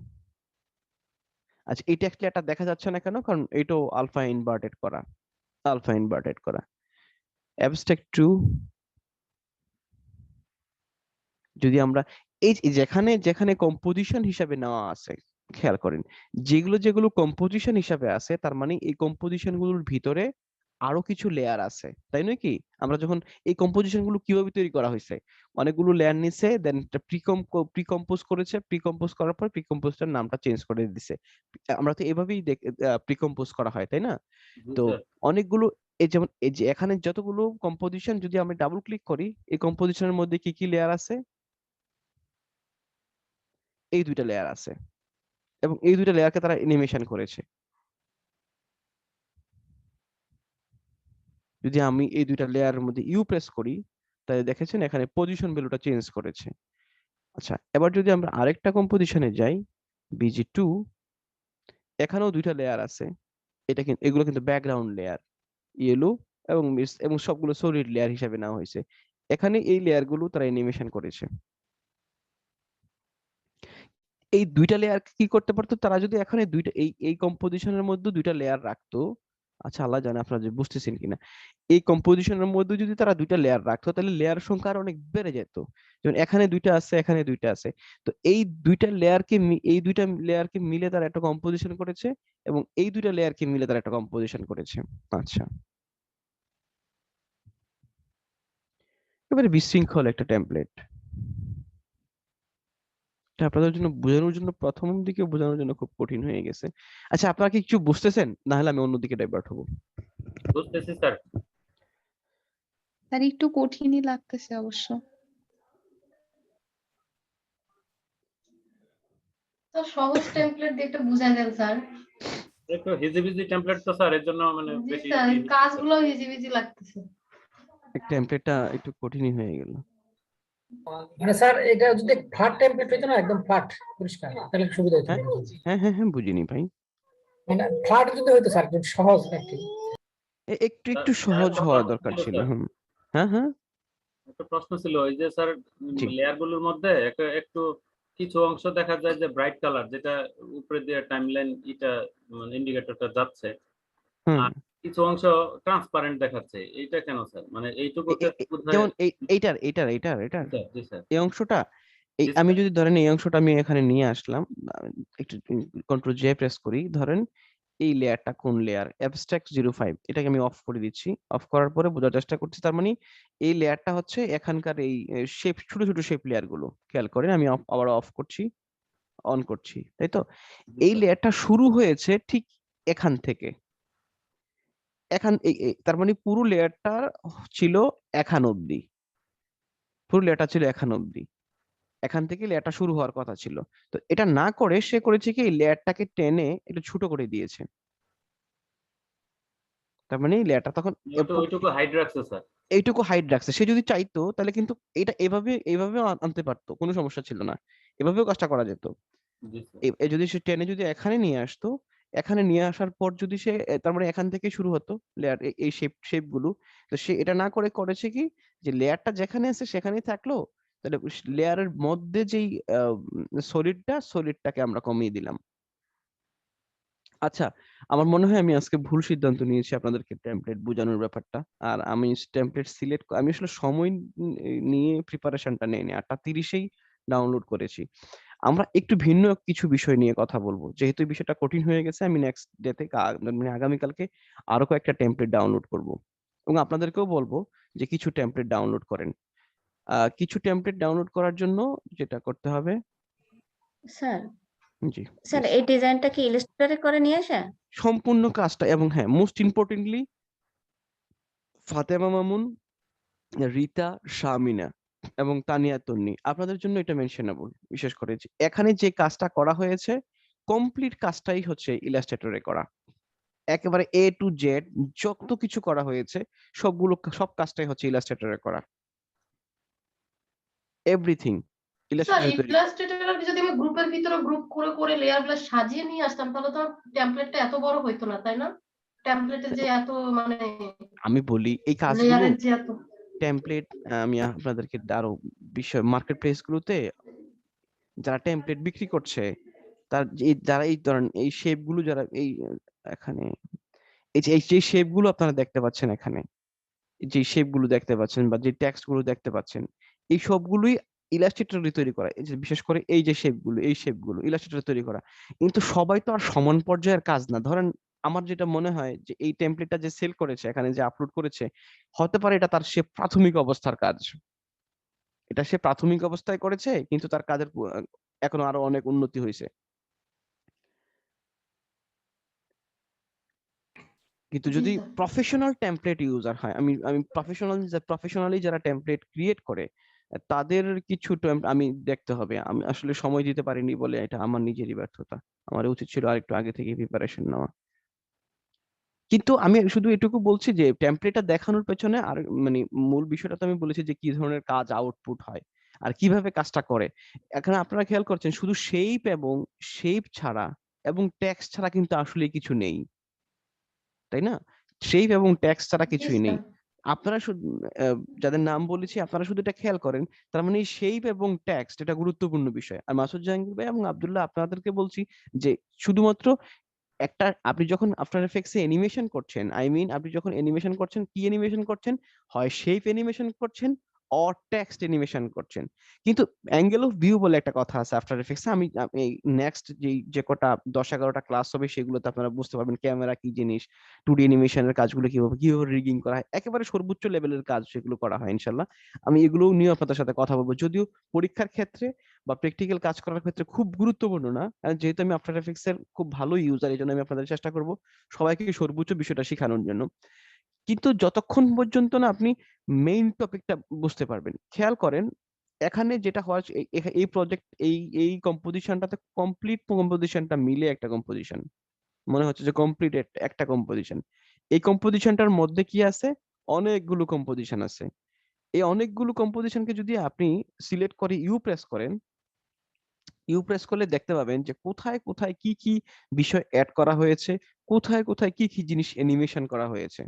আচ্ছা, এই টেক্সট লেয়ারটা দেখা যাচ্ছে না কেন? কারণ এটাও আলফা ইনভার্টেড করা। আলফা ইনভার্টেড করা। অ্যাবস্ট্রাক্ট টু, যদি আমরা এই যেখানে যেখানে কম্পোজিশন হিসাবে নেওয়া আছে, খেয়াল করেন যেগুলো যেগুলো কম্পোজিশন হিসাবে আছে, তার মানে এই কম্পোজিশন গুলোর ভিতরে আরো কিছু লেয়ার আছে, তাই নয় কি? আমরা যখন এই কম্পোজিশন গুলো কিভাবে তৈরি করা হয়েছে, অনেকগুলো লেয়ার নিছে, দেন প্রিকম্পোজ করেছে, প্রিকম্পোজ করার পর প্রিকম্পোজটার নামটা চেঞ্জ করে দিছে। আমরা তো এভাবেই প্রিকম্পোজ করা হয়, তাই না? জি তো স্যার। অনেকগুলো, এই যেমন এই যে এখানে যতগুলো কম্পোজিশন, যদি আমি ডাবল ক্লিক করি, এই কম্পোজিশনের মধ্যে কি কি লেয়ার আছে? এই দুইটা লেয়ার আছে, এবং এই দুইটা লেয়ারকে তারা অ্যানিমেশন করেছে। যদি আমি এই দুইটা লেয়ারের মধ্যে ইউ প্রেস করি, তাহলে দেখেছেন এখানে পজিশন ভ্যালুটা চেঞ্জ করেছে। আচ্ছা, এবার যদি আমরা আরেকটা কম্পোজিশনে যাই, BG2, এখানেও দুইটা লেয়ার আছে। এটা কিন্তু, এগুলো কিন্তু ব্যাকগ্রাউন্ড লেয়ার, ইয়েলো এবং সবগুলো সলিড লেয়ার হিসেবে নেওয়া হয়েছে। এখানে এই লেয়ার গুলো তারা অ্যানিমেশন করেছে। এই দুইটা লেয়ার কি করতে পারতো তারা, যদি এখানে দুইটা এই এই কম্পোজিশনের মধ্যে দুইটা লেয়ার রাখতো। আচ্ছা, আল্লাহ জানে আপনারা যে বুঝতেছেন কিনা, এই কম্পোজিশনের মধ্যে যদি তারা দুইটা লেয়ার রাখতো, তাহলে লেয়ার সংখ্যা আরো অনেক বেড়ে যেত। যেমন এখানে দুইটা আছে, এখানে দুইটা আছে। তো এই দুইটা লেয়ারকে মিলে তারা একটা কম্পোজিশন করেছে, এবং এই দুইটা লেয়ারকে মিলে তারা একটা কম্পোজিশন করেছে। আচ্ছা, এবারে বিশৃঙ্খল একটা টেমপ্লেট, এটা আপনাদের জন্য বোঝানোর জন্য, প্রথম দিকে বোঝানোর জন্য খুব কঠিন হয়ে গেছে। আচ্ছা, আপনারা কি কিছু বুঝতেছেন? না হলে আমি অন্যদিকে ডাইভার্ট হবো। বুঝতেছি স্যার। স্যার একটু কঠিনই লাগতেছে অবশ্য। তো সহজ টেমপ্লেট দিয়ে একটু বুঝাই দেন স্যার। একটু হিজিবিজি টেমপ্লেট তো স্যার, এর জন্য মানে জি বেশি স্যার, কাজগুলো হিজিবিজি লাগতেছে। টেমপ্লেটটা একটু কঠিনই হয়ে গেল। মানে স্যার এটা যদি ফ্ল্যাট টেমপ্লেট হইতো না, একদম ফ্ল্যাট পরিষ্কার, তাহলে সুবিধা হতো। হ্যাঁ হ্যাঁ হ্যাঁ হ্যাঁ, বুঝিনি ভাই। মানে ফ্ল্যাট যদি হইতো স্যার, একটু সহজ একটু। একটু একটু সহজ হওয়া দরকার ছিল। হ্যাঁ হ্যাঁ, একটা প্রশ্ন ছিল, ওই যে স্যার জি। লেয়ার গুলোর মধ্যে একটু কিছু অংশ দেখা যায় যে ব্রাইট কালার, যেটা উপরে দিয়ে টাইমলাইন এটা মানে ইন্ডিকেটরটা যাচ্ছে, হুম। আর কিছু অংশ ট্রান্সপারেন্ট দেখাচ্ছে, এইটা কেন স্যার? মানে এইটুকুকে বোধহয়। যেমন এইটার স্যার, জি স্যার। এই অংশটা, এই জি আমি স্যার। যদি ধরেন এই অংশটা আমি এখানে নিয়ে আসলাম, একটু কন্ট্রোল জে প্রেস করি, ধরেন এই লেয়ারটা কোন লেয়ার, অ্যাবস্ট্রাক্ট 05, এটাকে আমি অফ করে দিচ্ছি। অফ করার পরে বোঝার চেষ্টা করছি, তার মানে এই লেয়ারটা হচ্ছে এখানকার এই শেপ, ছোট ছোট শেপ লেয়ার গুলো। খেয়াল করেন, আমি আবার অফ করছি, অন করছি, তাই তো? জি এই স্যার। লেয়ারটা শুরু হয়েছে ঠিক এখান থেকে, তার মানে পুরো লেয়ারটা ছিল এখান অব্দি, পুরো লেয়ারটা ছিল এখান অব্দি, এখান থেকে লেয়ারটা শুরু হওয়ার কথা ছিল। তো এটা না করে সে করেছে কি, এই লেয়ারটাকে টেনে একটু ছোট করে দিয়েছে। তার মানে এই লেয়ারটা তখন ওইটুকু হাইড রাখছে স্যার। এইটুকু হাইট রাখছে। সে যদি চাইতো তাহলে কিন্তু এটা এভাবে আনতে পারতো, কোনো সমস্যা ছিল না, এভাবেও কাজটা করা যেত। জি স্যার। যদি সে টেনে যদি এখানে নিয়ে আসতো, এখানে নিয়ে আসার পর যদি সে তার মানে এখান থেকে শুরু হতো লেয়ার, এই শেপ গুলো। তো সে এটা না করে করেছে কি, যে লেয়ারটা যেখানে আছে সেখানেই থাকলো, তাহলে লেয়ারের মধ্যে যেই সলিডটাকে আমরা কমিয়ে দিলাম। আচ্ছা, আমার মনে হয় আমি আজকে ভুল সিদ্ধান্ত নিয়েছি আপনাদেরকে টেমপ্লেট বোঝানোর ব্যাপারটা। আর আমি টেমপ্লেট সিলেক্ট, আমি আসলে সময় নিয়ে প্রিপারেশনটা নেইনি, 8:30-এই ডাউনলোড করেছি। আমরা একটু ভিন্ন কিছু বিষয় নিয়ে কথা বলবো, যেহেতু এই বিষয়টা কঠিন হয়ে গেছে। আমি নেক্সট ডে থেকে মানে আগামীকালকে আরো কয়েকটা টেমপ্লেট ডাউনলোড করব, এবং আপনাদেরকেও বলবো যে কিছু টেমপ্লেট ডাউনলোড করেন। কিছু টেমপ্লেট ডাউনলোড করার জন্য যেটা করতে হবে, স্যার জি স্যার প্লিজ, এই ডিজাইনটা কি ইলাস্ট্রেটরে করে নিয়ে আসা? সম্পূর্ণ কাজটা, এবং হ্যাঁ, মোস্ট ইম্পর্টেন্টলি ফাতেমা মামুন, রিতা, শামিনা এবং তানিয়া তন্নি, আপনাদের জন্য এটা মেনশনেবল। বিশেষ করে যে এখানে যে কাজটা করা হয়েছে, কমপ্লিট কাজটাই হচ্ছে ইলাস্ট্রেটরে করা। একেবারে এ টু জেড যত কিছু করা হয়েছে, সব কাজটাই হচ্ছে ইলাস্ট্রেটরে করা, এভরিথিং স্যার ইলাস্ট্রেটরে তৈরি। ইলাস্ট্রেটর যদি আমি গ্রুপের ভিতরে গ্রুপ করে করে লেয়ারগুলো সাজিয়ে নিয়ে আসতাম, তাহলে তো টেমপ্লেটটা এত বড় হইতো না, তাই না? টেমপ্লেটে যে এত মানে আমি বলি এই কাজগুলো লেয়ারের যে এত। টেমপ্লেট, আমি আপনাদেরকে আরো বিষয়, মার্কেট প্লেস গুলোতে যারা টেমপ্লেট বিক্রি করছে, যারা এই ধরেন এই শেপ গুলো, যারা এই এখানে এই যে শেপ গুলো আপনারা দেখতে পাচ্ছেন এখানে, যে শেপ গুলো দেখতে পাচ্ছেন বা যে টেক্সট গুলো দেখতে পাচ্ছেন, এই সবগুলোই ইলাস্ট্রেটরে তৈরি করা। এই যে বিশেষ করে এই যে শেপ গুলো, এই শেপ গুলো ইলাস্ট্রেটরে তৈরি করা। কিন্তু সবাই তো আর সমান পর্যায়ের কাজ না। ধরেন আমার যেটা মনে হয় যে এই টেমপ্লেটটা যে সেল করেছে, এখানে যে আপলোড করেছে, হতে পারে এটা তার সে প্রাথমিক অবস্থার কাজ। এটা সে প্রাথমিক অবস্থায় করেছে, কিন্তু তার কাজের এখনো আরো অনেক উন্নতি হয়েছে। কিন্তু জি যদি স্যার। প্রফেশনাল টেমপ্লেট ইউজার হয়, আমি আমি প্রফেশনালি যারা টেমপ্লেট ক্রিয়েট করে, তাদের কিছু আমি দেখতে হবে। আমি আসলে সময় দিতে পারিনি বলে এটা আমার নিজেরই ব্যর্থতা। আমার উচিত ছিল আরেকটু আগে থেকে প্রিপারেশন নেওয়া। কিন্তু আমি শুধু এটুকু বলছি যে টেমপ্লেটটা দেখানোর পেছনে আর মানে মূল বিষয়টা তো আমি বলেছি যে কি ধরনের কাজ আউটপুট হয় আর কিভাবে কাজটা করে। এখানে আপনারা খেয়াল করছেন শুধু শেপ ছাড়া এবং টেক্সট ছাড়া কিন্তু আসলে কিছু নেই, তাই না? শেপ এবং টেক্সট ছাড়া জি কিছুই নেই। স্যার। আপনারা শুধু যাদের নাম বলেছি আপনারা শুধু এটা খেয়াল করেন। তার মানে শেপ এবং টেক্সট এটা গুরুত্বপূর্ণ বিষয়। আর মাসুদ জাহাঙ্গীর ভাই এবং আব্দুল্লাহ আপনাদেরকে বলছি যে শুধুমাত্র একটা, আপনি যখন আফটার এফেক্টস এ অ্যানিমেশন করছেন, আই মিন আপনি যখন অ্যানিমেশন করছেন, কি অ্যানিমেশন করছেন? হয় শেপ অ্যানিমেশন করছেন অর টেক্সট অ্যানিমেশন করছেন। কিন্তু অ্যাঙ্গেল অফ ভিউ বলে একটা কথা আছে আফটার এফেক্টস এ। আমি নেক্সট যে কটা 10-11টা ক্লাস হবে সেগুলোতে আপনারা বুঝতে পারবেন ক্যামেরা কি জিনিস, 2D অ্যানিমেশনের কাজগুলো কিভাবে রিগিং করা হয়, একেবারে সর্বোচ্চ লেভেলের কাজ সেগুলো করা হয় ইনশাল্লাহ। আমি এগুলো নিয়ে আপনাদের সাথে কথা বলবো, যদিও পরীক্ষার ক্ষেত্রে বা প্র্যাকটিক্যাল কাজ করার ক্ষেত্রে খুব গুরুত্বপূর্ণ না। আর যেহেতু আমি আফটার এফেক্টস এর খুব ভালো ইউজার, এই জন্য আমি আপনাদের চেষ্টা করব সবাইকে সর্বোচ্চ বিষয়টা শেখানোর জন্য। কিন্তু যতক্ষণ পর্যন্ত না আপনি মেইন টপিকটা বুঝতে পারবেন, খেয়াল করেন এখানে যেটা হয় এই প্রজেক্ট এই কম্পোজিশনটাতে কমপ্লিট কম্পোজিশনটা মিলে একটা কম্পোজিশন মনে হচ্ছে যে কমপ্লিট একটা কম্পোজিশন। এই কম্পোজিশনটার মধ্যে কি আছে? অনেকগুলো কম্পোজিশন আছে। এই অনেকগুলো কম্পোজিশনকে যদি আপনি সিলেক্ট করে ইউ প্রেস করলে দেখতে পাবেন যে কোথায় কোথায় কি কি বিষয় অ্যাড করা হয়েছে, কোথায় কোথায় কি কি জিনিস অ্যানিমেশন করা হয়েছে।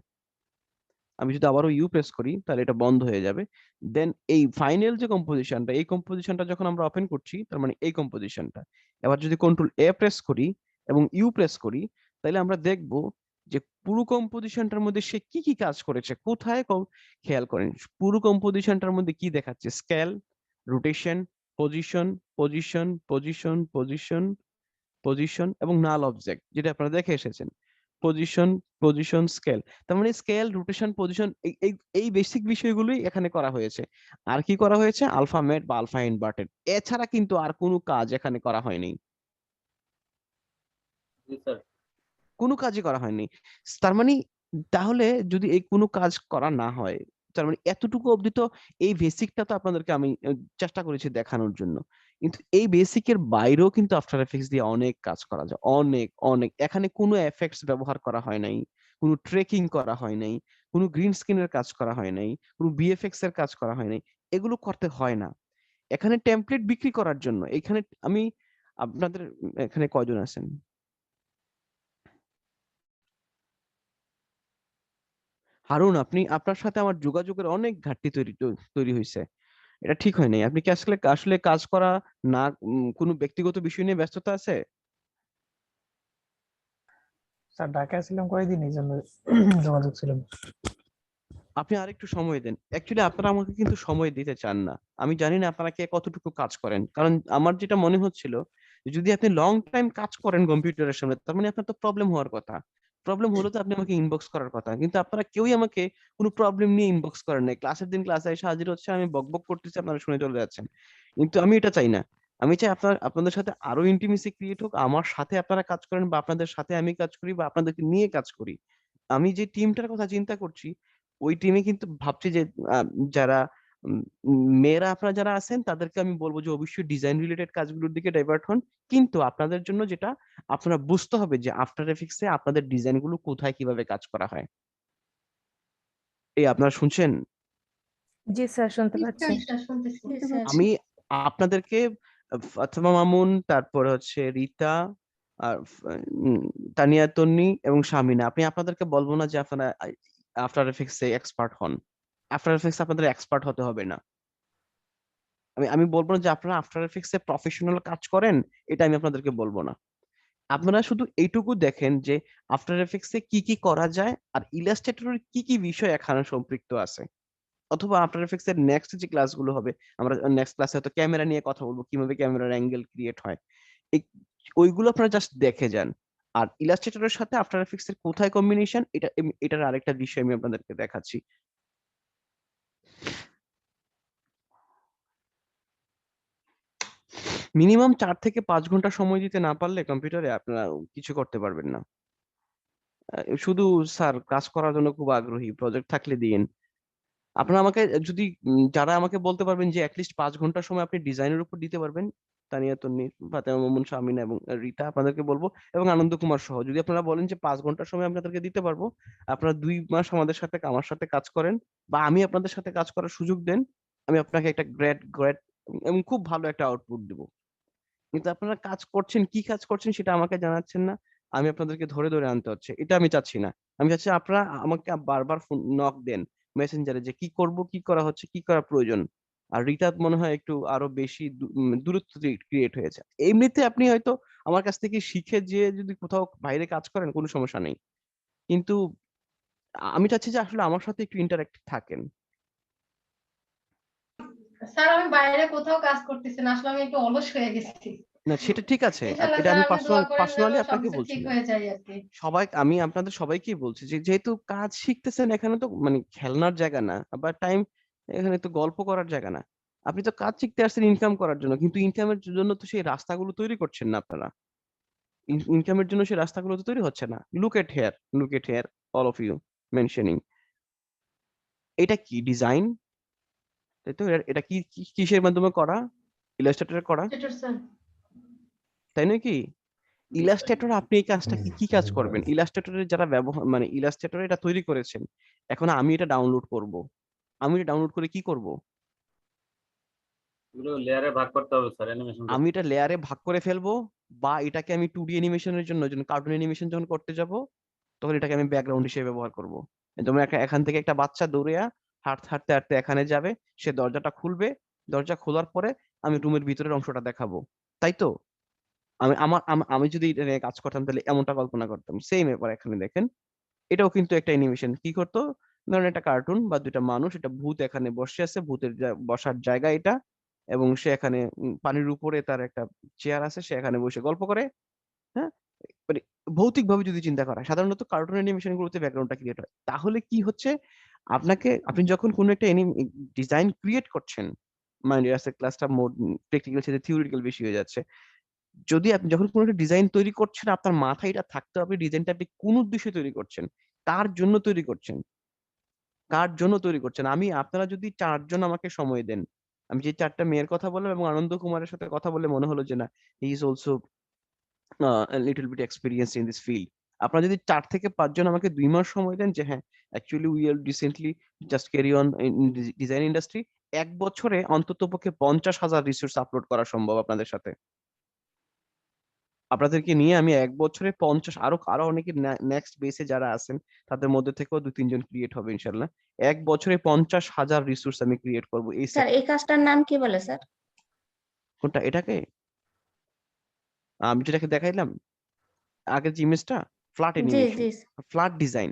আমি যদি আবারও ইউ প্রেস করি তাহলে এটা বন্ধ হয়ে যাবে। দেন এই ফাইনাল যে কম্পোজিশনটা, এই কম্পোজিশনটা যখন আমরা ওপেন করছি, তার মানে এই কম্পোজিশনটা, এবার যদি কন্ট্রোল এ প্রেস করি এবং ইউ প্রেস করি, তাহলে আমরা দেখব যে পুরো কম্পোজিশনটার মধ্যে সে কি কি কাজ করেছে, কোথায় খেয়াল করেন পুরো কম্পোজিশনটার মধ্যে কি দেখাচ্ছে? Scale, rotation, position, position, position, position, position এবং নাল অবজেক্ট, যেটা আপনারা দেখে এসেছেন। Position, position, scale. তার মানে স্কেল, রোটেশন, পজিশন, এই বেসিক বিষয়গুলোই এখানে করা হয়েছে। আর কি করা হয়েছে? আলফামেট বা আলফা ইনভার্টেড। এছাড়া কিন্তু আর কোনো কাজ এখানে করা হয়নি, জি স্যার। কোনো কাজই করা হয়নি। তার মানে তাহলে যদি এই কোনো কাজ করা না হয়, তার মানে এতটুকু অবধি তো এই বেসিকটা তো আপনাদেরকে আমি চেষ্টা করেছি দেখানোর জন্য। কিন্তু এই বেসিকের বাইরেও কিন্তু আফটার এফেক্টস দিয়ে অনেক কাজ করা যায়, অনেক অনেক। এখানে কোনো এফেক্টস ব্যবহার করা হয় নাই, কোনো ট্রেকিং করা হয় নাই, কোনো গ্রিন স্ক্রিনের কাজ করা হয় নাই, কোনো বিএফএক্স এর কাজ করা হয় নাই। এগুলো করতে হয় না এখানে টেমপ্লেট বিক্রি করার জন্য। এখানে আমি আপনাদের এখানে কয়জন আছেন? হারুন, আপনার সাথে আমার যোগাযোগের অনেক ঘাটতি তৈরি হয়েছে। এটা ঠিক হয় নাই। আপনি কি আসলে আসলে কাজ করা না, কোনো ব্যক্তিগত বিষয় নিয়ে ব্যস্ততা আছে? স্যার ঢাকায় ছিলাম কয়েকদিন, এই জন্য যোগাযোগ ছিল না। আপনি আরেকটু সময় দেন। অ্যাকচুয়ালি আপনারা আমাকে কিন্তু সময় দিতে চান না। আমি জানি না আপনারা কে কতটুকু কাজ করেন। কারণ আমার যেটা মনে হচ্ছিল, যদি আপনি লং টাইম কাজ করেন কম্পিউটারের সামনে, তার মানে আপনার তো প্রবলেম হওয়ার কথা। প্রবলেম হলো তো আপনি আমাকে ইনবক্স করার কথা। কিন্তু আপনারা কেউই আমাকে কোনো প্রবলেম নিয়ে ইনবক্স করেন নাই। ক্লাসের দিন ক্লাসে এসে হাজির হচ্ছে, আমি বকবক করতেছি, আপনারা শুনে চলে যাচ্ছেন। কিন্তু আমি এটা চাই না। আমি চাই আপনাদের সাথে আরো ইন্টিমেসি ক্রিয়েট হোক। আমার সাথে আপনারা কাজ করেন বা আপনাদের সাথে আমি কাজ করি বা আপনাদেরকে নিয়ে কাজ করি। আমি যে টিমটার কথা চিন্তা করছি, ওই টিমে কিন্তু ভাবছি যে যারা উম, মেয়েরা আপনারা যারা আছেন তাদেরকে আমি বলবো যে অবশ্যই ডিজাইন রিলেটেড কাজগুলোর দিকে ডাইভার্ট হন। কিন্তু আপনাদের জন্য যেটা আপনারা বুঝতে হবে যে আফটার এফেক্টস এ আপনাদের ডিজাইন গুলো কোথায় কিভাবে কাজ করা হয়। এই আপনারা শুনছেন? জি স্যার, শুনতে জি পাচ্ছি। স্যার, শুনতেছি। বুঝতে পারছি। আমি আপনাদেরকে ফাতেমা মামুন, তারপর হচ্ছে রিতা, আর উম, তানিয়া তন্নি এবং শামিনা, আপনাদেরকে বলবো না যে আপনারা আফটার এফেক্টস এ এক্সপার্ট হন। আফটার এফেক্টস আপনাদের এক্সপার্ট হতে হবে না। আমি আমি বলবো না যে আপনারা আফটার এফেক্টস এ প্রফেশনাল কাজ করেন, এটা আমি আপনাদেরকে বলবো না। আপনারা শুধু এইটুকু দেখেন যে আফটার এফেক্টসে কি কি করা যায় আর ইলাস্ট্রেটরের কি কি বিষয় এখানে সম্পৃক্ত আছে, অথবা আফটার এফেক্টস এর নেক্সট যে ক্লাসগুলো হবে, আমরা নেক্সট ক্লাসে হয়তো ক্যামেরা নিয়ে কথা বলবো, কিভাবে ক্যামেরার অ্যাঙ্গেল ক্রিয়েট হয়, এই ওইগুলো আপনারা জাস্ট দেখে যান। আর ইলাস্ট্রেটরের সাথে আফটার এফেক্টস এর কোথায় কম্বিনেশন, এটার আরেকটা বিষয় আমি আপনাদেরকে দেখাচ্ছি। মিনিমাম 4 থেকে 5 ঘন্টা সময় দিতে না পারলে কম্পিউটারে আপনারা কিছু করতে পারবেন না। শুধু স্যার কাজ করার জন্য খুব আগ্রহী, প্রজেক্ট থাকলে দিন। আপনারা আমাকে যদি যারা আমাকে বলতে পারবেন যে অ্যাটলিস্ট 5 ঘন্টা সময় আপনি ডিজাইনের উপর দিতে পারবেন, তানিয়া তন্নি, ফাতেমা মামুন, শামিনা এবং রিতা, আপনাদেরকে বলবো, এবং আনন্দ কুমার সহ, যদি আপনারা বলেন যে 5 ঘন্টা সময় আপনাদেরকে দিতে পারবো, আপনারা 2 মাস আমাদের সাথে আমার সাথে কাজ করেন, বা আমি আপনাদের সাথে কাজ করার সুযোগ দেন, আমি আপনাকে একটা গ্রেড গ্রেড এবং খুব ভালো একটা আউটপুট দিব। কিন্তু আপনারা কাজ করছেন, কি কাজ করছেন সেটা আমাকে জানাচ্ছেন না, আমি আপনাদেরকে ধরে ধরে আনতে হচ্ছে, এটা আমি চাচ্ছি না। আমি চাচ্ছি আপনারা আমাকে বারবার ফোন নক দেন মেসেঞ্জারে যে কি করব, কি করা হচ্ছে, কি করা প্রয়োজন। আর রিতাত মনে হয় একটু আরো বেশি দূরত্ব ক্রিয়েট হয়েছে। এমনিতে আপনি হয়তো আমার কাছ থেকে শিখে যে যদি কোথাও বাইরে কাজ করেন কোনো সমস্যা নেই, কিন্তু আমি চাচ্ছি যে আসলে আমার সাথে একটু ইন্টারেক্ট থাকেন। স্যার আমি বাইরে কোথাও কাজ করতেছি না, আসলে আমি একটু অলস হয়ে গেছি। না সেটা ঠিক আছে, ইনশাআল্লাহ এটা স্যার আমি আপনি দোয়া করেন যেন পার্সোনালি আপনাকে সবকিছু বলছি ঠিক না। হয়ে যায় আর কি। সবাই, আমি আপনাদের সবাইকেই বলছি যে যেহেতু কাজ শিখতেছেন, এখানে তো মানে খেলনার জায়গা না, আবার টাইম, এখানে তো গল্প করার জায়গা না। আপনি তো কাজ শিখতে আসছেন ইনকাম করার জন্য, কিন্তু ইনকামের জন্য তো সেই রাস্তাগুলো তৈরি করছেন না আপনারা। ইনকামের জন্য সেই রাস্তাগুলো তো তৈরি হচ্ছে না। Look at here, all of you mentioning, এটা কি ডিজাইন? তাই তো, এটা কি কিসের মাধ্যমে করা? ইলাস্ট্রেটরে করা, সেটার স্যার। তাই নয় কি? ইলাস্ট্রেটর, আপনি এই কাজটা কি কি কাজ করবেন? ইলাস্ট্রেটরের যারা ব্যবহার মানে ইলাস্ট্রেটর এটা তৈরি করেছেন, এখন আমি এটা ডাউনলোড করব, আমি এটা ডাউনলোড করে কি করব? এগুলো লেয়ারে ভাগ করতে হবে স্যার অ্যানিমেশন আমি করতে। এটা লেয়ারে ভাগ করে ফেলবো, বা এটাকে আমি 2D অ্যানিমেশনের জন্য, কার্টুন অ্যানিমেশন যখন করতে যাব, তখন এটাকে আমি ব্যাকগ্রাউন্ড হিসেবে ব্যবহার করব। যেমন এখান থেকে একটা বাচ্চা দৌড়ে হাঁটতে হাঁটতে হাঁটতে এখানে যাবে, সে দরজাটা খুলবে, দরজা খোলার পরে আমি রুমের ভিতরের অংশটা দেখাবো, তাই তো? আমি যদি এটা নিয়ে কাজ করতাম তাহলে এমনটা কল্পনা করতাম। সেম ব্যাপার এখানে দেখেন, এটাও কিন্তু একটা অ্যানিমেশন। কি করতো, ধরেন একটা কার্টুন বা দুইটা মানুষ, এটা ভূত এখানে বসে আছে, ভূতের বসার জায়গা এটা, এবং সে এখানে পানির উপরে তার একটা চেয়ার আছে, সে এখানে বসে গল্প করে। হ্যাঁ, মানে ভৌতিক ভাবে যদি চিন্তা করা হয়, সাধারণত কার্টুন অ্যানিমেশন গুলোতে ব্যাকগ্রাউন্ডটা ক্রিয়েট হয়, তাহলে কি হচ্ছে, আপনি যখন কোনো একটা ডিজাইন ক্রিয়েট করছেন, মাইন্ড আজকে ক্লাসটা মোর প্র্যাকটিক্যাল সাথে থিওরিটিক্যাল বেশি হয়ে যাচ্ছে। যদি আপনি যখন কোনো একটা ডিজাইন তৈরি করছেন, আপনার মাথায় এটা থাকতে হবে ডিজাইনটা আপনি কোন উদ্দেশ্যে তৈরি করছেন, কার জন্য তৈরি করছেন, কার জন্য তৈরি করছেন। আপনারা যদি 4 জন আমাকে সময় দেন, আমি যে 4টা মেয়ের কথা বললাম এবং আনন্দ কুমারের সাথে কথা বলে মনে হলো যে না, he is also little bit experience in this field. আপনারা যদি 4 থেকে 5 জন আমাকে 2 মাস সময় দেন যে হ্যাঁ, actually we are recently just carry on in design industry, 1 বছরে অন্তত পক্ষে 50,000 রিসোর্স আপলোড করা সম্ভব আপনাদের সাথে। আপনাদেরকে নিয়ে আমি 1 বছরে 50, আরো আরো অনেকে নেক্সট বেসে যারা আছেন তাদের মধ্যে থেকেও 2-3 জন ক্রিয়েট হবে ইনশাল্লাহ। 1 বছরে 50,000 রিসোর্স আমি ক্রিয়েট করবো এই স্যার এই কাজটার নাম কি বলে স্যার? কোনটা? এটাকে আমি যেটাকে দেখাইলাম আগের যে ইমেজটা, ফ্ল্যাট জি অ্যানিমেশন, জি flat design,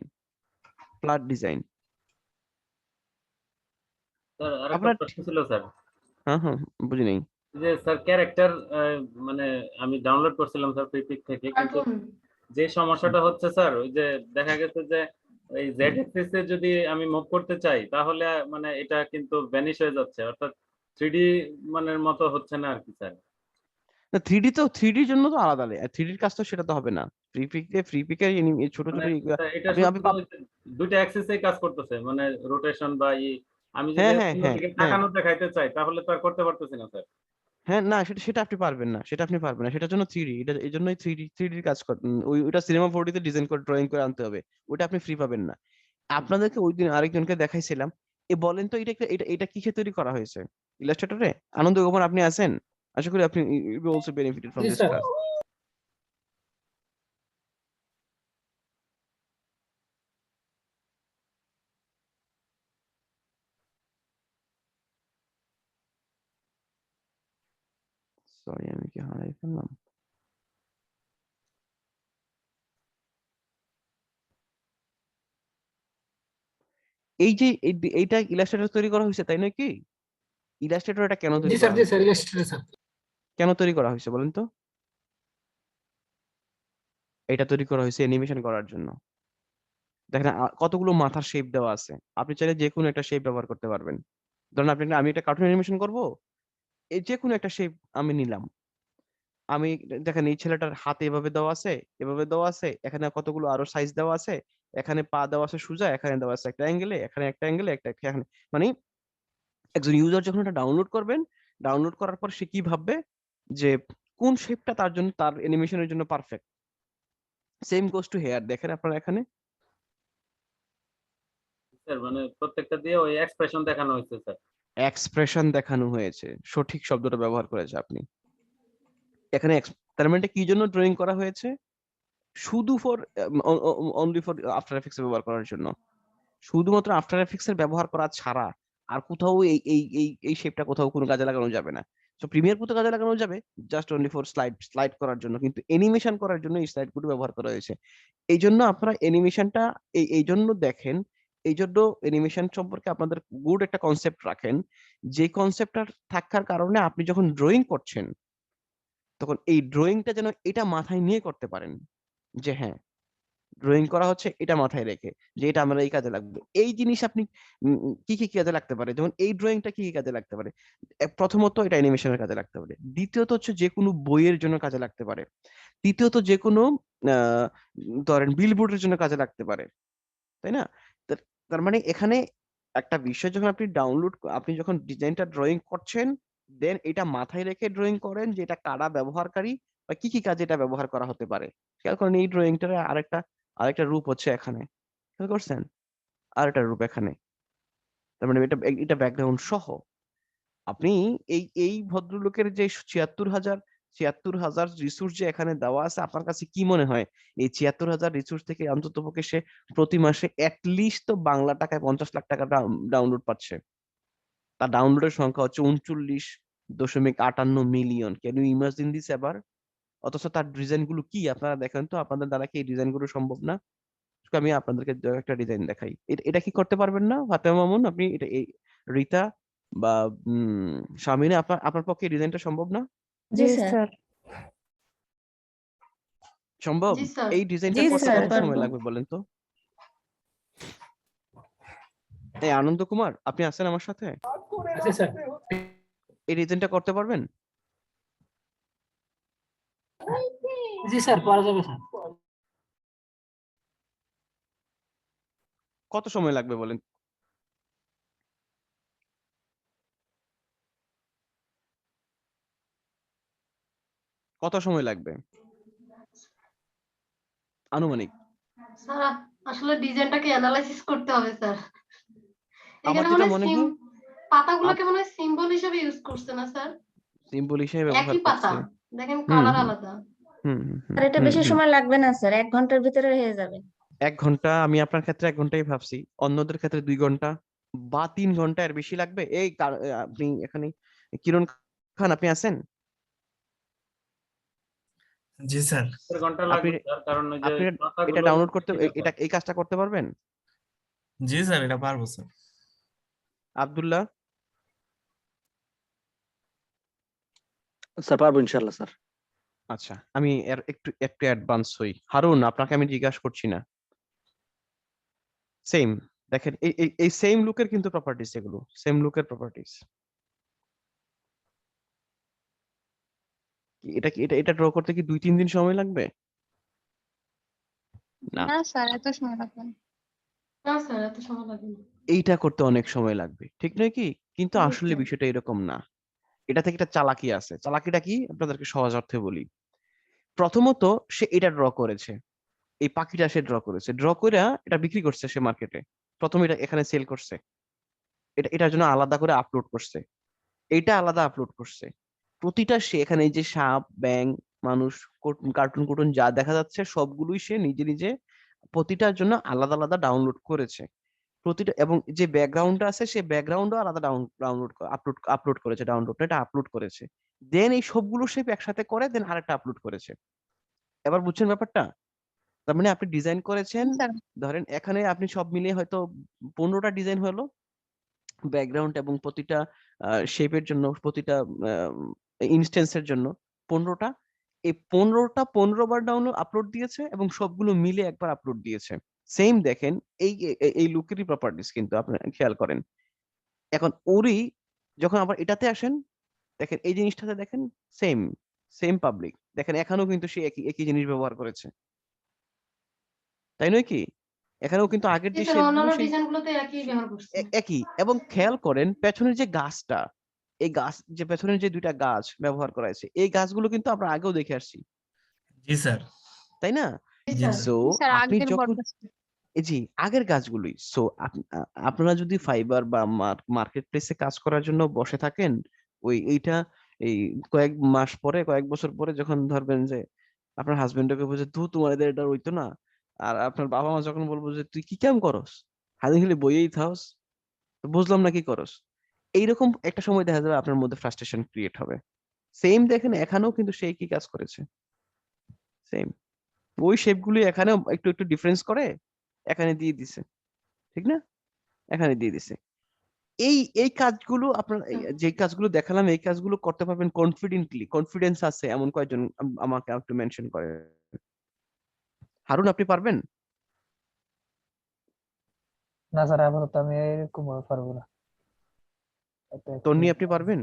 flat design. Sir আরেকটা আপনার প্রশ্ন ছিল স্যার, হ্যাঁ হ্যাঁ, বুঝি নাই। যে স্যার ক্যারেক্টার মানে আমি ডাউনলোড করছিলাম স্যার প্রিপিক থেকে, কিন্তু কার্টুন। যে সমস্যাটা হচ্ছে স্যার, ওই যে দেখা গেছে যে এই জেড এক্সিস এ যদি আমি মুভ করতে চাই, তাহলে মানে এটা কিন্তু ভ্যানিশ হয়ে যাচ্ছে, অর্থাৎ 3D মানের মতো হচ্ছে না আর কি স্যার। না, 3D তো 3Dর জন্য তো আলাদা, 3Dর কাজ তো সেটা তো হবে না। ফ্রি পিকের ছোট ছোট মানে এটা আপনি শুধু আপনি ওই যে দুইটা অ্যাক্সিসেই কাজ করতেছে, মানে রোটেশন বা আমি যদি হ্যাঁ হ্যাঁ হ্যাঁ অন্যদিকে হ্যাঁ তাকানো দেখাইতে চাই, তাহলে তো আর করতে পারতেছি না স্যার। হ্যাঁ, না সেটা সেটা আপনি পারবেন না, সেটা আপনি পারবেন না, সেটার জন্য 3D, এটা এই জন্যই 3D কাজ ওইটা সিনেমা 4D তে ডিজাইন করে ড্রয়িং করে আনতে হবে, ওটা আপনি ফ্রি পাবেন না। আপনাদেরকে ওই দিন আরেকজনকে দেখাইছিলাম, বলেন তো এটা কিসে তৈরি করা হয়েছে? ইলাস্ট্রেটরে? আনন্দ গোপন, আপনি আছেন? আশা করি আপনি ইউ অলসো বেনিফিটেড ফ্রম জি দিস স্যার। ক্লাস। সরি, আমি কি হারাই ফেললাম? এই যে এইটা ইলাস্ট্রেটর তৈরি করা হয়েছে, তাই নয় কি? ইলাস্ট্রেটর এটা কেন জি তৈরি স্যার, করা জি হয়েছে? Sir, Illustrator sir. কেন তৈরি করা হয়েছে বলেন তো? এটা তৈরি করা হয়েছে অ্যানিমেশন করার জন্য। দেখেন কতগুলো মাথার শেপ দেওয়া আছে, আপনি চাইলে যে কোনো একটা শেপ ব্যবহার করতে পারবেন। ধরেন আমি একটা কার্টুন অ্যানিমেশন করব, এই যে কোনো একটা শেপ আমি নিলাম। আমি দেখেন এই ছেলেটার হাতে এভাবে দেওয়া আছে, এভাবে দেওয়া আছে, এখানে কতগুলো আরো সাইজ দেওয়া আছে, এখানে পা দেওয়া আছে সোজা, এখানে দেওয়া আছে একটা অ্যাঙ্গেলে, এখানে একটা অ্যাঙ্গেলে, এখানে, মানে একজন ইউজার যখন এটা ডাউনলোড করবেন, ডাউনলোড করার পর সে কি ভাববে যে কোন শেপটা তার জন্য, তার অ্যানিমেশনের জন্য perfect. Same goes to here, দেখেন আপনারা এখানে স্যার মানে প্রত্যেকটা দিয়ে ওই এক্সপ্রেশন দেখানো হয়েছে স্যার। এক্সপ্রেশন দেখানো হয়েছে, সঠিক শব্দটা ব্যবহার করেছে আপনি এখানে। তার মানে এটা কি জন্য ড্রয়িং করা হয়েছে? শুধু for only for after effects ব্যবহার করার জন্য। শুধুমাত্র আফটার এফেক্টস এর ব্যবহার করা ছাড়া আর কোথাও এই শেপটা কোথাও কোনো কাজে লাগানো যাবে না। তো প্রিমিয়ার প্রো কাজে লাগানো যাবে জাস্ট অনলি ফর স্লাইড করার জন্য, কিন্তু অ্যানিমেশন করার জন্য এই স্লাইড গুলো ব্যবহার করা হয়েছে। এই জন্য আপনারা অ্যানিমেশনটা এই জন্য দেখেন, এই জন্য অ্যানিমেশন সম্পর্কে আপনাদের গুড একটা কনসেপ্ট রাখেন। যে কনসেপ্টটা থাকার কারণে আপনি যখন ড্রয়িং করছেন, তখন এই ড্রয়িংটা যেন এটা মাথায় নিয়ে করতে পারেন, যে হ্যাঁ ড্রয়িং করা হচ্ছে এটা মাথায় রেখে, যে এটা আমরা এই কাজে লাগবে। এই জিনিস আপনি কি কি কাজে লাগতে পারে, যেমন এই ড্রয়িংটা কি কি কাজে লাগতে পারে? প্রথমত এটা অ্যানিমেশনের কাজে লাগতে পারে, দ্বিতীয়ত হচ্ছে যে কোনো বইয়ের জন্য কাজে লাগতে পারে, তৃতীয়ত যে কোনো আহ ধরেন বিলবোর্ডের জন্য কাজে লাগতে পারে, তাই না? তার মানে এখানে একটা বিষয়, যখন আপনি যখন ডিজাইনটা ড্রয়িং করছেন, দেন এটা মাথায় রেখে ড্রয়িং করেন যে এটা কারা ব্যবহারকারী বা কি কি কাজে এটা ব্যবহার করা হতে পারে। খেয়াল করেন এই ড্রয়িংটার আরেকটা আরেকটা রূপ হচ্ছে এখানে, খেয়াল করছেন? আরেকটা রূপ এখানে। তার মানে এটা এটা ব্যাকগ্রাউন্ড সহ আপনি এই ভদ্রলোকের যে ৭৬,০০০ রিসোর্স যে এখানে দেওয়া আছে, আপনার কাছে কি মনে হয় এই ৭৬,০০০ রিসোর্স থেকে অন্তত পক্ষে সে প্রতি মাসে অ্যাটলিস্ট তো বাংলা টাকায় ৫০ লাখ টাকা ডাউনলোড পাচ্ছে? তার ডাউনলোডের সংখ্যা হচ্ছে ৩৯.৫৮ million. Can you imagine this এবার? অথচ তার ডিজাইন গুলো কি আপনারা দেখেন তো, আপনাদের দ্বারা কি এই ডিজাইন গুলো সম্ভব না? আমি আপনাদেরকে একটা ডিজাইন দেখাই, এটা কি করতে পারবেন না ফাতেমা মামুন? আপনি এটা রিতা বা শামিনা, আপনার আপনার পক্ষে ডিজাইনটা সম্ভব না? জি Yes, স্যার। sir. সম্ভব? জি স্যার। এই ডিজাইনটা জি, করতে স্যার, কত সময় পারবো। লাগবে বলেন তো? এই আনন্দ কুমার, আপনি আছেন আমার সাথে? আচ্ছা স্যার। এই ডিজাইনটা করতে পারবেন? জি স্যার, পারা যাবে স্যার। কত সময় লাগবে বলেন? কত সময় লাগবে আনুমানিক? স্যার আসলে ডিজাইনটাকে অ্যানালাইসিস করতে হবে স্যার। আমার এখানে যেটা মনে হয় মনে হয় পাতাগুলোকে মনে হয় সিম্বল হিসেবে ইউজ করছে না স্যার? সিম্বল হিসেবে ব্যবহার একই পাতা, করছে। দেখেন হুম কালার হুম আলাদা। হুম হুম হুম আর এটা হুম বেশি হুম। সময় লাগবে না স্যার, 1 ঘন্টার ভিতরে হয়ে যাবে। 1 ঘন্টা? আমি আপনার ক্ষেত্রে 1 ঘন্টাই ভাবছি, অন্যদের ক্ষেত্রে 2 ঘন্টা বা 3 ঘন্টা, এর বেশি লাগবে। আপনি এখানে কিরণ খান, আপনি আছেন? জি স্যার। 1 ঘন্টা আপনি লাগবে স্যার, কারণ ওই যে আপনি এটা পাতাগুলো ডাউনলোড করতে, বেশি ব্যাপার। এই কাজটা করতে পারবেন? জি স্যার, এটা পারবো স্যার। আব্দুল্লাহ? স্যার পারবো ইনশাল্লাহ স্যার। আচ্ছা, আমি এর একটু একটু অ্যাডভান্স হই। হারুন, আপনাকে আমি জিজ্ঞাসা করছি না। সেম, দেখেন এই সেম লুকের কিন্তু প্রপার্টিস, এগুলো সেম লুকের প্রপার্টিস। এটা কি এটা ড্র করতে কি 2-3 দিন সময় লাগবে? না, না স্যার, এত সময় লাগবে না। না স্যার, এত সময় লাগে না। এইটা করতে অনেক সময় লাগবে, ঠিক নয় কি? কিন্তু জি আসলে স্যার। বিষয়টা এরকম না। এটা থেকে একটা চালাকি আছে। চালাকিটা কি আপনাদেরকে সহজ অর্থে বলি। প্রথমত সে এটা ড্র করেছে, এই পাখিটা সে ড্র করেছে, ড্র করে এটা বিক্রি করছে সে মার্কেটে। প্রথমে এটা এখানে সেল করছে, এটার জন্য আলাদা করে আপলোড করছে, এটা আলাদা আপলোড করছে। প্রতিটা সে এখানে এই যে সাপ, ব্যাং, মানুষ, কার্টুন কুটুন যা দেখা যাচ্ছে সবগুলোই সে নিজে নিজে প্রতিটার জন্য আলাদা আলাদা ডাউনলোড করেছে। প্রতিটা, এবং যে ব্যাকগ্রাউন্ডটা আছে সে ব্যাকগ্রাউন্ডও আলাদা ডাউনলোড আপলোড করেছে, ডাউনলোড এটা আপলোড করেছে। দেন এই সবগুলো সে একসাথে করে দেন আরেকটা আপলোড করেছে। এবার বুঝছেন ব্যাপারটা? তার মানে আপনি ডিজাইন করেছেন, স্যার ধরেন এখানে আপনি সব মিলিয়ে হয়তো 15টা ডিজাইন হলো, ব্যাকগ্রাউন্ড এবং প্রতিটা শেপের জন্য, প্রতিটা ইনস্টেন্সের জন্য 15টা। এই 15টা 15 বার ডাউনলোড আপলোড দিয়েছে এবং সবগুলো মিলে একবার আপলোড দিয়েছে। সেম দেখেন এই লুকেরই প্রপার্টিস কিন্তু আপনি খেয়াল করেন। এখন ওরই যখন আবার এটাতে আসেন, দেখেন এই জিনিসটাতে দেখেন সেম সেম পাবলিক, দেখেন এখানেও কিন্তু সে একই একই জিনিস ব্যবহার করেছে, তাই নয় কি? এখানেও কিন্তু আগের জি যে স্যার, শেপগুলো অন্যান্য সেই ডিজাইন গুলোতে একই ব্যবহার করছে। একই। এবং খেয়াল করেন পেছনের যে গাছটা, এই গাছ যে পেছনের যে দুইটা গাছ ব্যবহার করা হয়েছে, এই গাছগুলো কিন্তু আমরা আগেও দেখে আসছি, জি স্যার। তাই না? জি জি স্যার। স্যার। সো স্যার আপনি আগের যখন বরখাস্ত জি আগের গাছগুলোই, সো আপনারা যদি ফাইবার বা মার্কেট প্লেসে কাজ করার জন্য বসে থাকেন, এইটা এই কয়েক মাস পরে, কয়েক বছর পরে যখন ধরবেন যে আপনার হাজবেন্ডকে বলছে তুই তোমাদের এটা হইতো না, আর আপনার বাবা মা যখন বলবো যে তুই কি কাম করস, হাজির খালি বইয়েই থাকস, তো বুঝলাম না কি করস, এইরকম একটা সময় দেখা যাবে আপনার মধ্যে ফ্রাস্ট্রেশন ক্রিয়েট হবে। সেম দেখেন এখানেও কিন্তু সেই কি কাজ করেছে, সেম ওই শেপগুলি এখানেও একটু একটু ডিফারেন্স করে এখানে দিয়ে দিছে, ঠিক না? এখানে দিয়ে দিছে। এই এই কাজগুলো আপনার যে কাজগুলো দেখালাম, এই কাজগুলো করতে পারবেন কনফিডেন্টলি, কনফিডেন্স আছে এমন কয়েকজন আমাকে একটু মেনশন করে। হারুন আপনি পারবেন? না স্যার, আপাতত আমি এরকম ভাবে পারবো না। তন্নি আপনি পারবেন?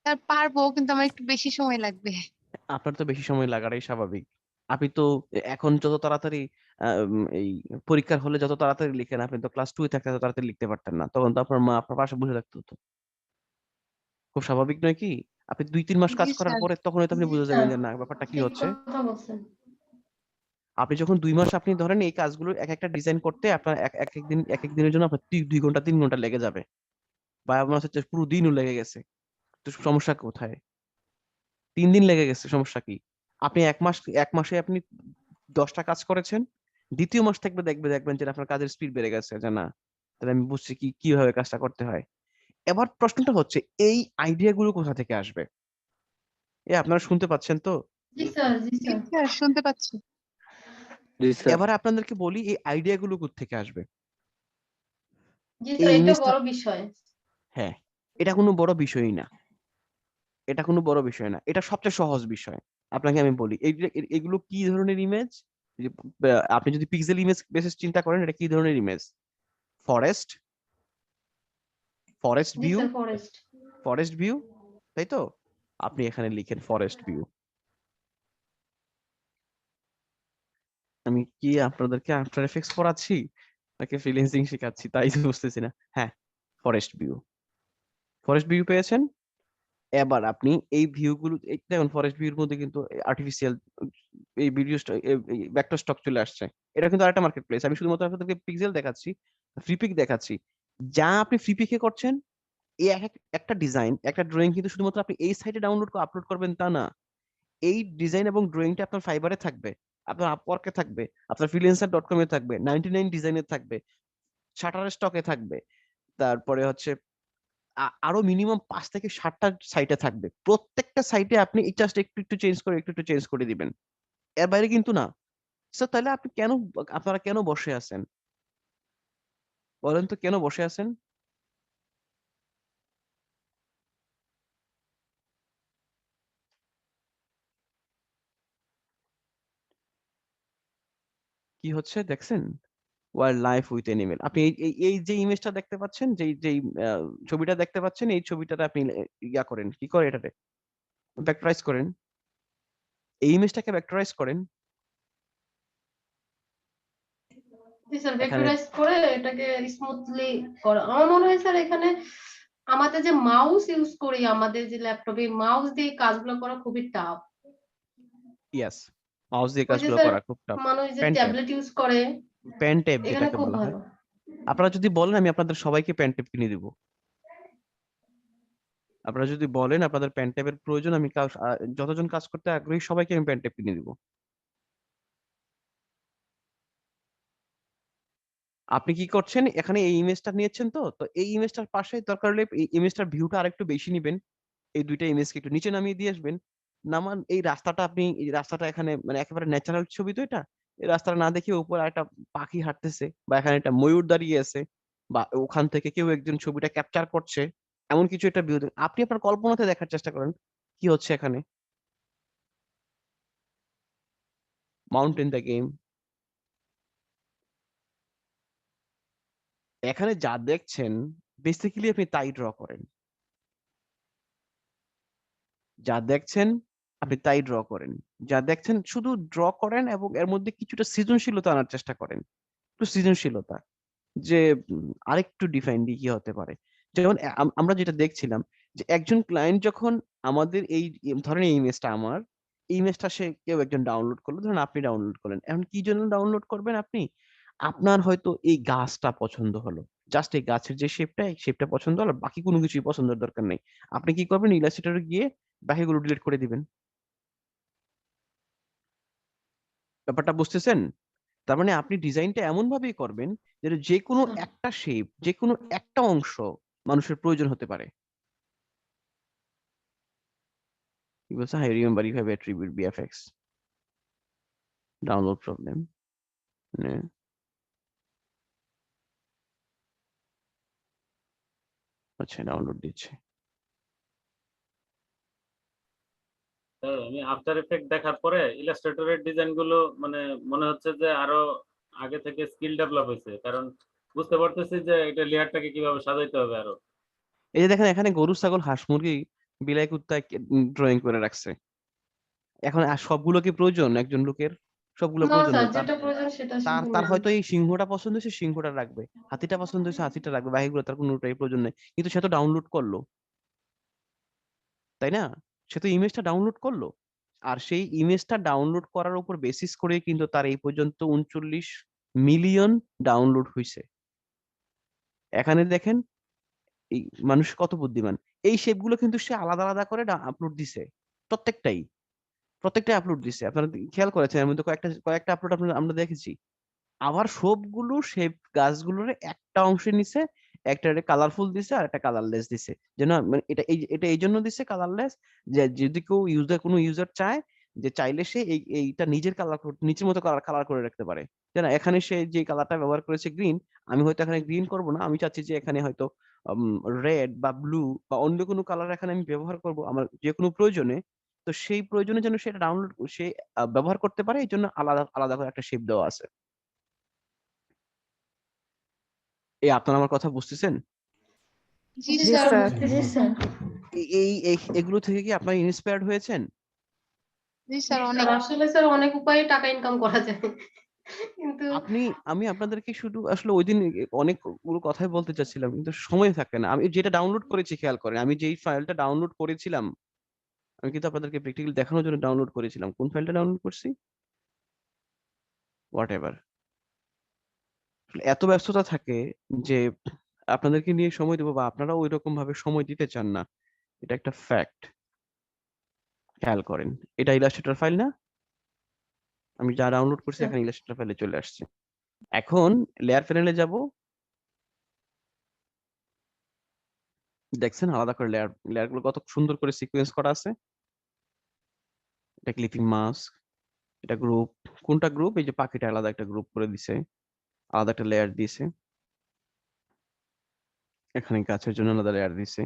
স্যার পারবো, কিন্তু আমার একটু বেশি সময় লাগবে। আপনার তো বেশি সময় লাগাটাই স্বাভাবিক। আপনি তো এখন যত তাড়াতাড়ি এই পরীক্ষার হলে যত তাড়াতাড়ি লিখেন, আপনি তো ক্লাস 2 এ থাকতে এত তাড়াতাড়ি লিখতে পারতেন না, তখন তো আপনার মা আপনার পাশে বসে থাকতো। তো খুব স্বাভাবিক নয় কি? আপনি 2-3 মাস কাজ জি করার স্যার। পরে তখনই তো আপনি জি বুঝে যাবেন স্যার, যে না ব্যাপারটা কি ঠিক হচ্ছে। কথা বলছেন। আপনি যখন 2 মাস আপনি ধরেন এই কাজগুলো এক একটা ডিজাইন করতে আপনার এক এক দিনের জন্য আপনার 2 ঘন্টা 3 ঘন্টা লেগে যাবে, বা আমার হচ্ছে পুরো দিনও লেগে গেছে, তো সমস্যা কোথায়? 3 দিন লেগে গেছে, সমস্যা কি? আপনি এক মাসে আপনি 10টা কাজ করেছেন, দ্বিতীয় মাস থেকে দেখবেন যে আপনার কাজের স্পিড বেড়ে গেছে, যে না তাহলে আমি বুঝছি কিভাবে কাজটা করতে হয়। এবার প্রশ্নটা হচ্ছে এই আইডিয়া গুলো কোথা থেকে আসবে? আপনারা শুনতে পাচ্ছেন তো? জি স্যার, জি জি স্যার। স্যার, শুনতে পাচ্ছি। এবার আপনাদেরকে বলি এই আইডিয়া গুলো কোথা থেকে আসবে। জি এই স্যার, এটা ইমেজটা, বড় বিষয়। হ্যাঁ, এটা কোনো বড় বিষয়ই না, এটা কোনো বড় বিষয় না, এটা সবচেয়ে সহজ বিষয়। আপনাকে আমি বলি এগুলো কি ধরনের ইমেজ। আপনি যদি পিক্সেল ইমেজ বেসিস চিন্তা করেন, এটা কি ধরনের ইমেজ? ফরেস্ট, ফরেস্ট জি view, sir, forest. Forest view, তাই তো? আপনি এখানে লিখেন ফরেস্ট ভিউ। আমি কি আপনাদেরকে আফটার এফেক্টস পড়াচ্ছি নাকি ফ্রিল্যান্সিং শেখাচ্ছি তাই তো বুঝতেছি না। হ্যাঁ, ফরেস্ট ভিউ, ফরেস্ট ভিউ পেয়েছেন। এবার আপনি এই ভিউ গুলো দেখুন, ফরেস্ট ভিউর মধ্যে কিন্তু আর্টিফিশিয়াল এই ভিডিও ভেক্টর স্টক চলে আসছে। এটা কিন্তু আরেকটা মার্কেট প্লেস। আমি শুধুমাত্র আপনাদেরকে পিক্সেল দেখাচ্ছি, ফ্রিপিক দেখাচ্ছি। যা আপনি ফ্রিপিকে করছেন, এই একটা ডিজাইন, একটা ড্রয়িং কিন্তু শুধুমাত্র আপনি এই সাইটে ডাউনলোড করে আপলোড করবেন তা না। এই ডিজাইন এবং ড্রয়িংটা আপনার ফাইবারে থাকবে, আপনার আপওয়ার্কে থাকবে, আপনার ফ্রিল্যান্সার.com এ থাকবে, 99 ডিজাইনে থাকবে, শাটার স্টকে থাকবে, তারপরে হচ্ছে আরো মিনিমাম 5 থেকে 7টা সাইটে থাকবে। প্রত্যেকটা সাইটে আপনি জাস্ট একটু একটু চেঞ্জ করে একটু একটু চেঞ্জ করে দিবেন, এর বাইরে কিন্তু না। স্যার তাহলে আপনারা কেন বসে আছেন বলেন তো, কেন বসে আছেন? কি হচ্ছে দেখছেন? Wild life with animal. আপনি এই যে ইমেজটা দেখতে পাচ্ছেন, যেই ছবিটা দেখতে পাচ্ছেন, এই ছবিটাতে আপনি ইয়া করেন, কি করে এটাতে ভেক্টরাইজ করেন, এই ইমেজটাকে ভেক্টরাইজ করেন। জি স্যার, এখানে ভেক্টরাইজ করে এটাকে স্মুথলি করা। আমার মনে হয় স্যার এখানে আমাদের যে মাউস ইউজ করি, আমাদের যে ল্যাপটপে মাউস দিয়ে কাজগুলো করা খুবই টাফ। ইয়াস, মাউস দিয়ে ওই যে কাজগুলো স্যার করা খুব টাফ। মানুষ যে পেন ট্যাব, ট্যাবলেট ইউজ করে, পেন ট্যাব এখানে যেটাকে খুব বলা হয়। ভালো। আপনারা যদি বলেন আমি আপনাদের সবাইকে পেন ট্যাব কিনে দিব। আপনারা যদি বলেন আপনাদের পেন ট্যাবের প্রয়োজন, আমি যতজন কাজ করতে আগ্রহী সবাইকে আমি পেন ট্যাব কিনে দিব। আপনি কি করছেন এখানে, এই ইমেজটা নিয়েছেন তো, তো এই ইমেজটার পাশে দরকার হলে এই ইমেজটার ভিউটা আরেকটু বেশি নিবেন, এই দুইটা ইমেজকে একটু নিচে নামিয়ে দিয়ে আসবেন, নামান এই রাস্তাটা এই রাস্তাটা এখানে মানে একেবারে ন্যাচারাল ছবি তো এটা। এই রাস্তাটা না দেখে উপরে একটা পাখি হাঁটতেছে বা এখানে একটা ময়ূর দাঁড়িয়ে আছে বা ওখান থেকে কেউ একজন ছবিটা ক্যাপচার করছে, এমন কিছু একটা ভিউ আপনি আপনার কল্পনাতে দেখার চেষ্টা করেন কি হচ্ছে এখানে। মাউন্টেন দ্য গেম, এখানে যা দেখছেন বেসিক্যালি আপনি তাই ড্র করেন, যা দেখছেন আপনি তাই ড্র করেন, যা দেখছেন শুধু ড্র করেন এবং এর মধ্যে কিছুটা সৃজনশীলতা আনার চেষ্টা করেন, একটু সৃজনশীলতা যে আরেকটু ডিফাইন দিয়ে কি হতে পারে। যেমন আমরা যেটা দেখছিলাম যে একজন ক্লায়েন্ট যখন আমাদের ধরেন এই ইমেজটা আমার, এই ইমেজটা সে কেউ একজন ডাউনলোড করলো, ধরেন আপনি ডাউনলোড করলেন, এখন কি জন্য ডাউনলোড করবেন আপনি, আপনার হয়তো এই গাছটা পছন্দ হলো, জাস্ট এই গাছের যে শেপটা, এই শেপটা পছন্দ হলো, বাকি কোনো কিছুই পছন্দের দরকার নেই। আপনি কি করবেন, ইলাস্ট্রেটরে গিয়ে বাকিগুলো ডিলিট করে দিবেন। ব্যাপারটা বুঝতেছেন? তার মানে আপনি ডিজাইনটা এমন ভাবেই করবেন যেটা যে কোনো একটা শেপ, যে কোনো একটা অংশ মানুষের প্রয়োজন হতে পারে। কি বলছে, I remember you have attribute BFX download problem, মানে আচ্ছা ডাউনলোড দিচ্ছে। স্যার আমি আফটার এফেক্ট দেখার পরে ইলাস্ট্রেটরের ডিজাইন গুলো মানে মনে হচ্ছে যে আরো আগে থেকে স্কিল ডেভেলপ হয়েছে, কারণ বুঝতে পারতেছি যে এটা লেয়ারটাকে কিভাবে সাজাইতে হবে আরো। এই যে দেখেন এখানে গরু, ছাগল, হাঁস, মুরগি, বিলাই, কুত্তা ড্রয়িং করে রাখছে। এখন আর সবগুলো কি প্রয়োজন একজন লোকের? সবগুলো না প্রয়োজন স্যার, না। তার যেটা প্রয়োজন সেটা তার শুধু তার নেন। হয়তো এই সিংহটা পছন্দ হয়েছে, সিংহটা রাখবে, হাতিটা পছন্দ হয়েছে, হাতিটা রাখবে, বাকিগুলো তার কোনোটাই প্রয়োজন নেই, কিন্তু সে তো ডাউনলোড করলো, তাই না? সে তো ইমেজটা ডাউনলোড করলো, আর সেই ইমেজটা ডাউনলোড করার উপর বেসিস করে কিন্তু তার এই পর্যন্ত 39 মিলিয়ন ডাউনলোড হয়েছে। এখানে দেখেন এই মানুষ কত বুদ্ধিমান, এই শেপগুলো কিন্তু সে আলাদা আলাদা করে আপলোড দিছে, প্রত্যেকটাই প্রত্যেকটাই আপলোড দিছে। আপনারা খেয়াল করেছেন এর মধ্যে কয়েকটা কয়েকটা আপলোড আমরা দেখেছি। আবার সবগুলো শেপ গাছগুলোর একটা অংশে নিছে, একটা কালারফুল দিছে আর একটা কালারলেস দিছে, যেন মানে এটা এই জন্য দিছে কালারলেস, যে যদি কেউ কোনো ইউজার চায় যে চাইলে সে এইটা নিজের নিজের মতো কালার কালার করে রাখতে পারে। যেন এখানে সে যে কালারটা ব্যবহার করেছে গ্রিন, আমি হয়তো এখানে গ্রিন করব না, আমি চাচ্ছি যে এখানে হয়তো রেড বা ব্লু বা অন্য কোনো কালার এখানে আমি ব্যবহার করব আমার যে কোনো প্রয়োজনে। তো সেই প্রয়োজনে যেন সেটা ডাউনলোড সে ব্যবহার করতে পারে, এই জন্য আলাদা আলাদা করে একটা শেপ দেওয়া আছে। এই আপনারা আমার কথা বুঝতেছেন? জি জি জি স্যার। স্যার। বুঝতেছি জি স্যার। স্যার। এগুলো থেকে কি আপনারা ইন্সপায়ার্ড হয়েছেন? জি স্যার, অনেক। স্যার আসলে স্যার অনেক উপায়ে টাকা ইনকাম করা যায়, কিন্তু আমি আপনাদেরকে শুধু আসলে ওই দিন অনেকগুলো কথাই বলতে চাচ্ছিলাম, কিন্তু সময় থাকে না। আমি যেটা ডাউনলোড করেছি খেয়াল করেন, আমি যেই ফাইলটা ডাউনলোড করেছিলাম, আমি কিন্তু আপনাদেরকে প্র্যাকটিক্যালি দেখানোর জন্য ডাউনলোড করেছিলাম। কোন ফাইলটা ডাউনলোড করছি? What ever. এত ব্যস্ততা থাকে যে আপনাদেরকে নিয়ে সময় দেবো বা আপনারা ওই রকম ভাবে সময় দিতে চান না, এটা একটা ফ্যাক্ট। খেয়াল করেন, এটা ইলাস্ট্রেটর ফাইল না? আমি যা ডাউনলোড করছি স্যার এখানে ইলাস্ট্রেটর ফাইলে চলে আসছে। এখন লেয়ার প্যানেলে যাব, দেখছেন আলাদা করে লেয়ার গুলো কত সুন্দর করে সিকোয়েন্স করা আছে। এটা ক্লিপিং মাস্ক, এটা গ্রুপ, কোনটা গ্রুপ, এই যে পাখিটা আলাদা একটা গ্রুপ করে দিছে, আলাদা একটা লেয়ার দিছে, এখানে গাছের জন্য আলাদা লেয়ার দিছে,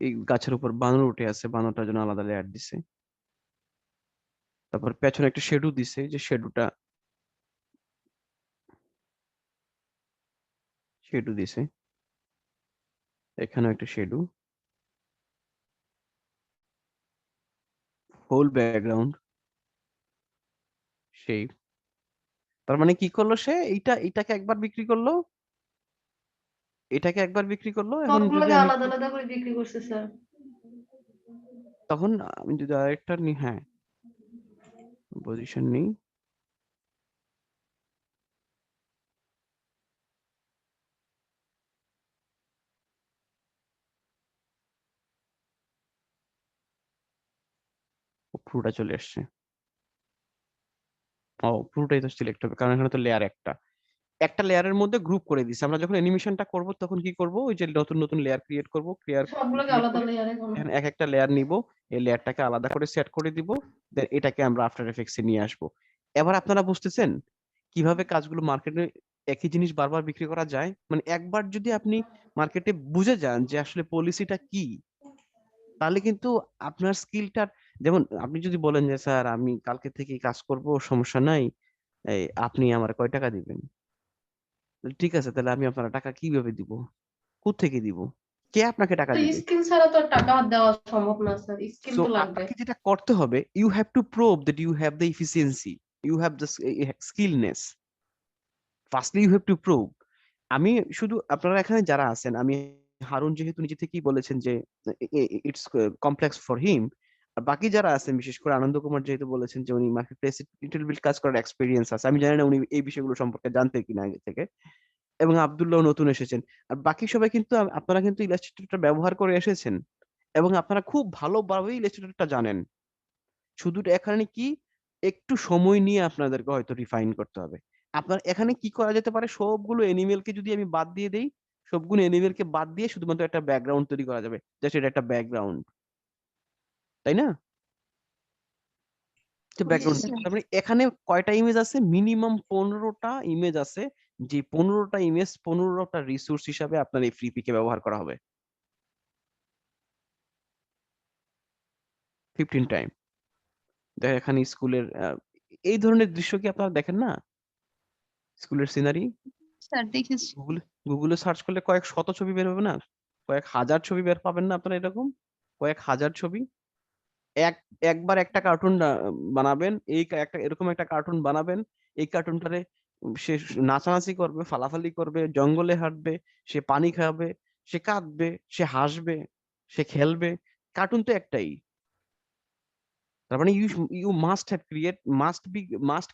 এই গাছের উপর বানর উঠে আছে, বানরটার জন্য আলাদা লেয়ার দিছে, তারপর পেছনে একটা শেডু দিছে, যে শেডু দিছে, এখানেও একটা শেডু, হোল ব্যাকগ্রাউন্ড শেপ। তার মানে কি করলো সে, এটাকে একবার বিক্রি করলো, এটাকে একবার বিক্রি করলো। এখন যদি সবগুলোকে আমি আলাদা আলাদা করে বিক্রি করছে স্যার। তখন আমি যদি আরেকটা নিই, হ্যাঁ পজিশন নেই, পুরোটা চলে আসছে। ও পুরোটাই তো সিলেক্ট হবে, কারণ এখানে তো লেয়ার একটা, একটা লেয়ারের মধ্যে গ্রুপ করে দিছে। আমরা যখন অ্যানিমেশনটা করব তখন কি করব, ওই যে নতুন নতুন লেয়ার ক্রিয়েট করব, সবগুলোকে আলাদা লেয়ারে এখানে এক একটা লেয়ার নিব, এই লেয়ারটাকে আলাদা করে সেট করে দিব, দেন এটাকে আমরা আফটার এফেক্টসে নিয়ে আসব। এবার আপনারা বুঝতেছেন কিভাবে কাজগুলো মার্কেটে একই জিনিস বারবার বিক্রি করা যায়। মানে একবার যদি আপনি মার্কেটে বুঝে যান যে আসলে পলিসিটা কি, তাহলে কিন্তু আপনার স্কিলটার, যেমন আপনি যদি বলেন যে স্যার আমি কালকে থেকে কাজ করব, সমস্যা নাই, এই আপনি আমার কয় টাকা দিবেন? ঠিক আছে, তাহলে আমি আপনার টাকা কিভাবে দিব, কোত্থেকে দিব, কে আপনাকে টাকা তো দিবে? স্কিল ছাড়া তো আর টাকা দেওয়া সম্ভব না স্যার, স্কিল সো তো লাগবে। আপনাকে যেটা করতে হবে, you have to prove that you have the efficiency, you have the skillness. Firstly you have to prove. আমি শুধু আপনারা এখানে যারা আছেন, আমি হারুন যেহেতু নিজে থেকেই বলেছেন যে ইটস কমপ্লেক্স ফর হিম, আর বাকি যারা আছেন বিশেষ করে আনন্দ কুমার যেহেতু বলেছেন যে উনি মার্কেট প্লেসে লিটল বিট কাজ করার এক্সপিরিয়েন্স আছে, আমি জানি না উনি এই বিষয়গুলো সম্পর্কে জানতেন কিনা আগে থেকে, এবং আব্দুল্লাহ নতুন এসেছেন, আর বাকি সবাই কিন্তু আপনারা কিন্তু ইলাস্ট্রেটরটা ব্যবহার করে এসেছেন এবং আপনারা খুব ভালোভাবে ইলাস্ট্রেটরটা জানেন। শুধু এখানে কি একটু সময় নিয়ে আপনাদেরকে হয়তো রিফাইন করতে হবে। আপনার এখানে কি করা যেতে পারে, সবগুলো অ্যানিমেলকে যদি আমি বাদ দিয়ে দেই, সবগুলো অ্যানিমেলকে বাদ দিয়ে শুধুমাত্র একটা ব্যাকগ্রাউন্ড তৈরি করা যাবে, জাস্ট এটা একটা ব্যাকগ্রাউন্ড, তাই না? Background sir. তারপরে এখানে কয়টা ইমেজ আছে, মিনিমাম 15টা ইমেজ আছে, যে 15টা ইমেজ 15টা রিসোর্স হিসাবে আপনার এই ফ্রি পিকে ব্যবহার করা হবে 15 টাইম। দেখেন এখানে স্কুলের এই ধরনের দৃশ্য কি আপনারা দেখেন না, স্কুলের সিনারি? স্যার দেখেছি। গুগলে সার্চ করলে কয়েক শত ছবি বের হবে না, কয়েক হাজার ছবি বের পাবেন না আপনারা, এরকম কয়েক হাজার ছবি। একবার একটা কার্টুন বানাবেন, একটা এরকম একটা কার্টুন বানাবেন, এই কার্টুনটারে সে নাচানাচি করবে, ফালাফালি করবে, জঙ্গলে হাঁটবে, সে পানি খাবে, সে কাঁদবে, সে হাসবে, সে খেলবে। কার্টুন তো একটাই। তার মানে you must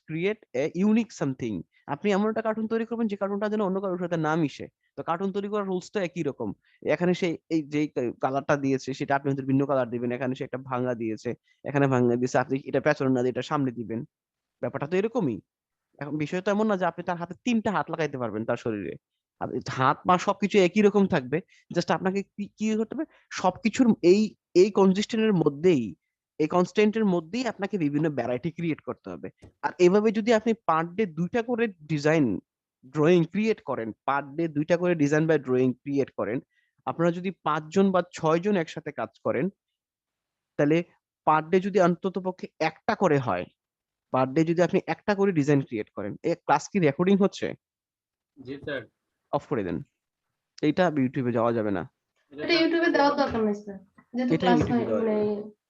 create a unique something. আপনি এমন একটা কার্টুন তৈরি করবেন যে কার্টুনটা যেন অন্য কারোর সাথে না মিশে। তো কার্টুন তৈরি করার রুলস তো একই রকম। এখানে সে এই যে কালারটা দিয়েছে সেটা আপনি হয়তো ভিন্ন কালার দিবেন, এখানে সে একটা ভাঙা দিয়েছে, এখানে ভাঙা দিয়েছে, আপনি এটা পেছনে না দিয়ে এটা সামনে দিবেন। ব্যাপারটা তো এরকমই। এখন বিষয় তো এমন না যে আপনি তার হাতে 3টা হাত লাগাইতে পারবেন তার শরীরে, হাত পা সবকিছু একই রকম থাকবে। জাস্ট আপনাকে কি করতে হবে, সবকিছুর এই এই কনসিস্টেন্টের মধ্যেই, এই কনস্ট্যান্টের মধ্যেই আপনাকে বিভিন্ন ভ্যারাইটি ক্রিয়েট করতে হবে। আর এভাবে যদি আপনি পার ডে 2টা করে ডিজাইন ড্রয়িং ক্রিয়েট করেন, পার ডে 2টা করে ডিজাইন বা ড্রয়িং ক্রিয়েট করেন, আপনারা যদি 5 জন বা 6 জন একসাথে কাজ করেন, তাহলে পার ডে যদি অন্তত পক্ষে একটা করে হয়, পার ডে যদি আপনি একটা করে ডিজাইন ক্রিয়েট করেন, এই ক্লাস কি রেকর্ডিং হচ্ছে? জি স্যার। অফ করে দেন, এইটা ইউটিউবে যাওয়া যাবে না, এটা ইউটিউবে দেওয়ার দরকার নেই স্যার, যেহেতু এটা ক্লাস ইউটিউবে দেওয়া মানে যাবে না।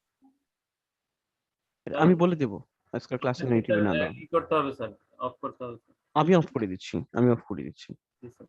এটা আমি বলে দেবো আজকের ক্লাসে ইউটিউবে না দেওয়া। কি করতে হবে স্যার? অফ করতে হবে স্যার। আমি অফ করে দিচ্ছি, আমি অফ করে দিচ্ছি। জি স্যার।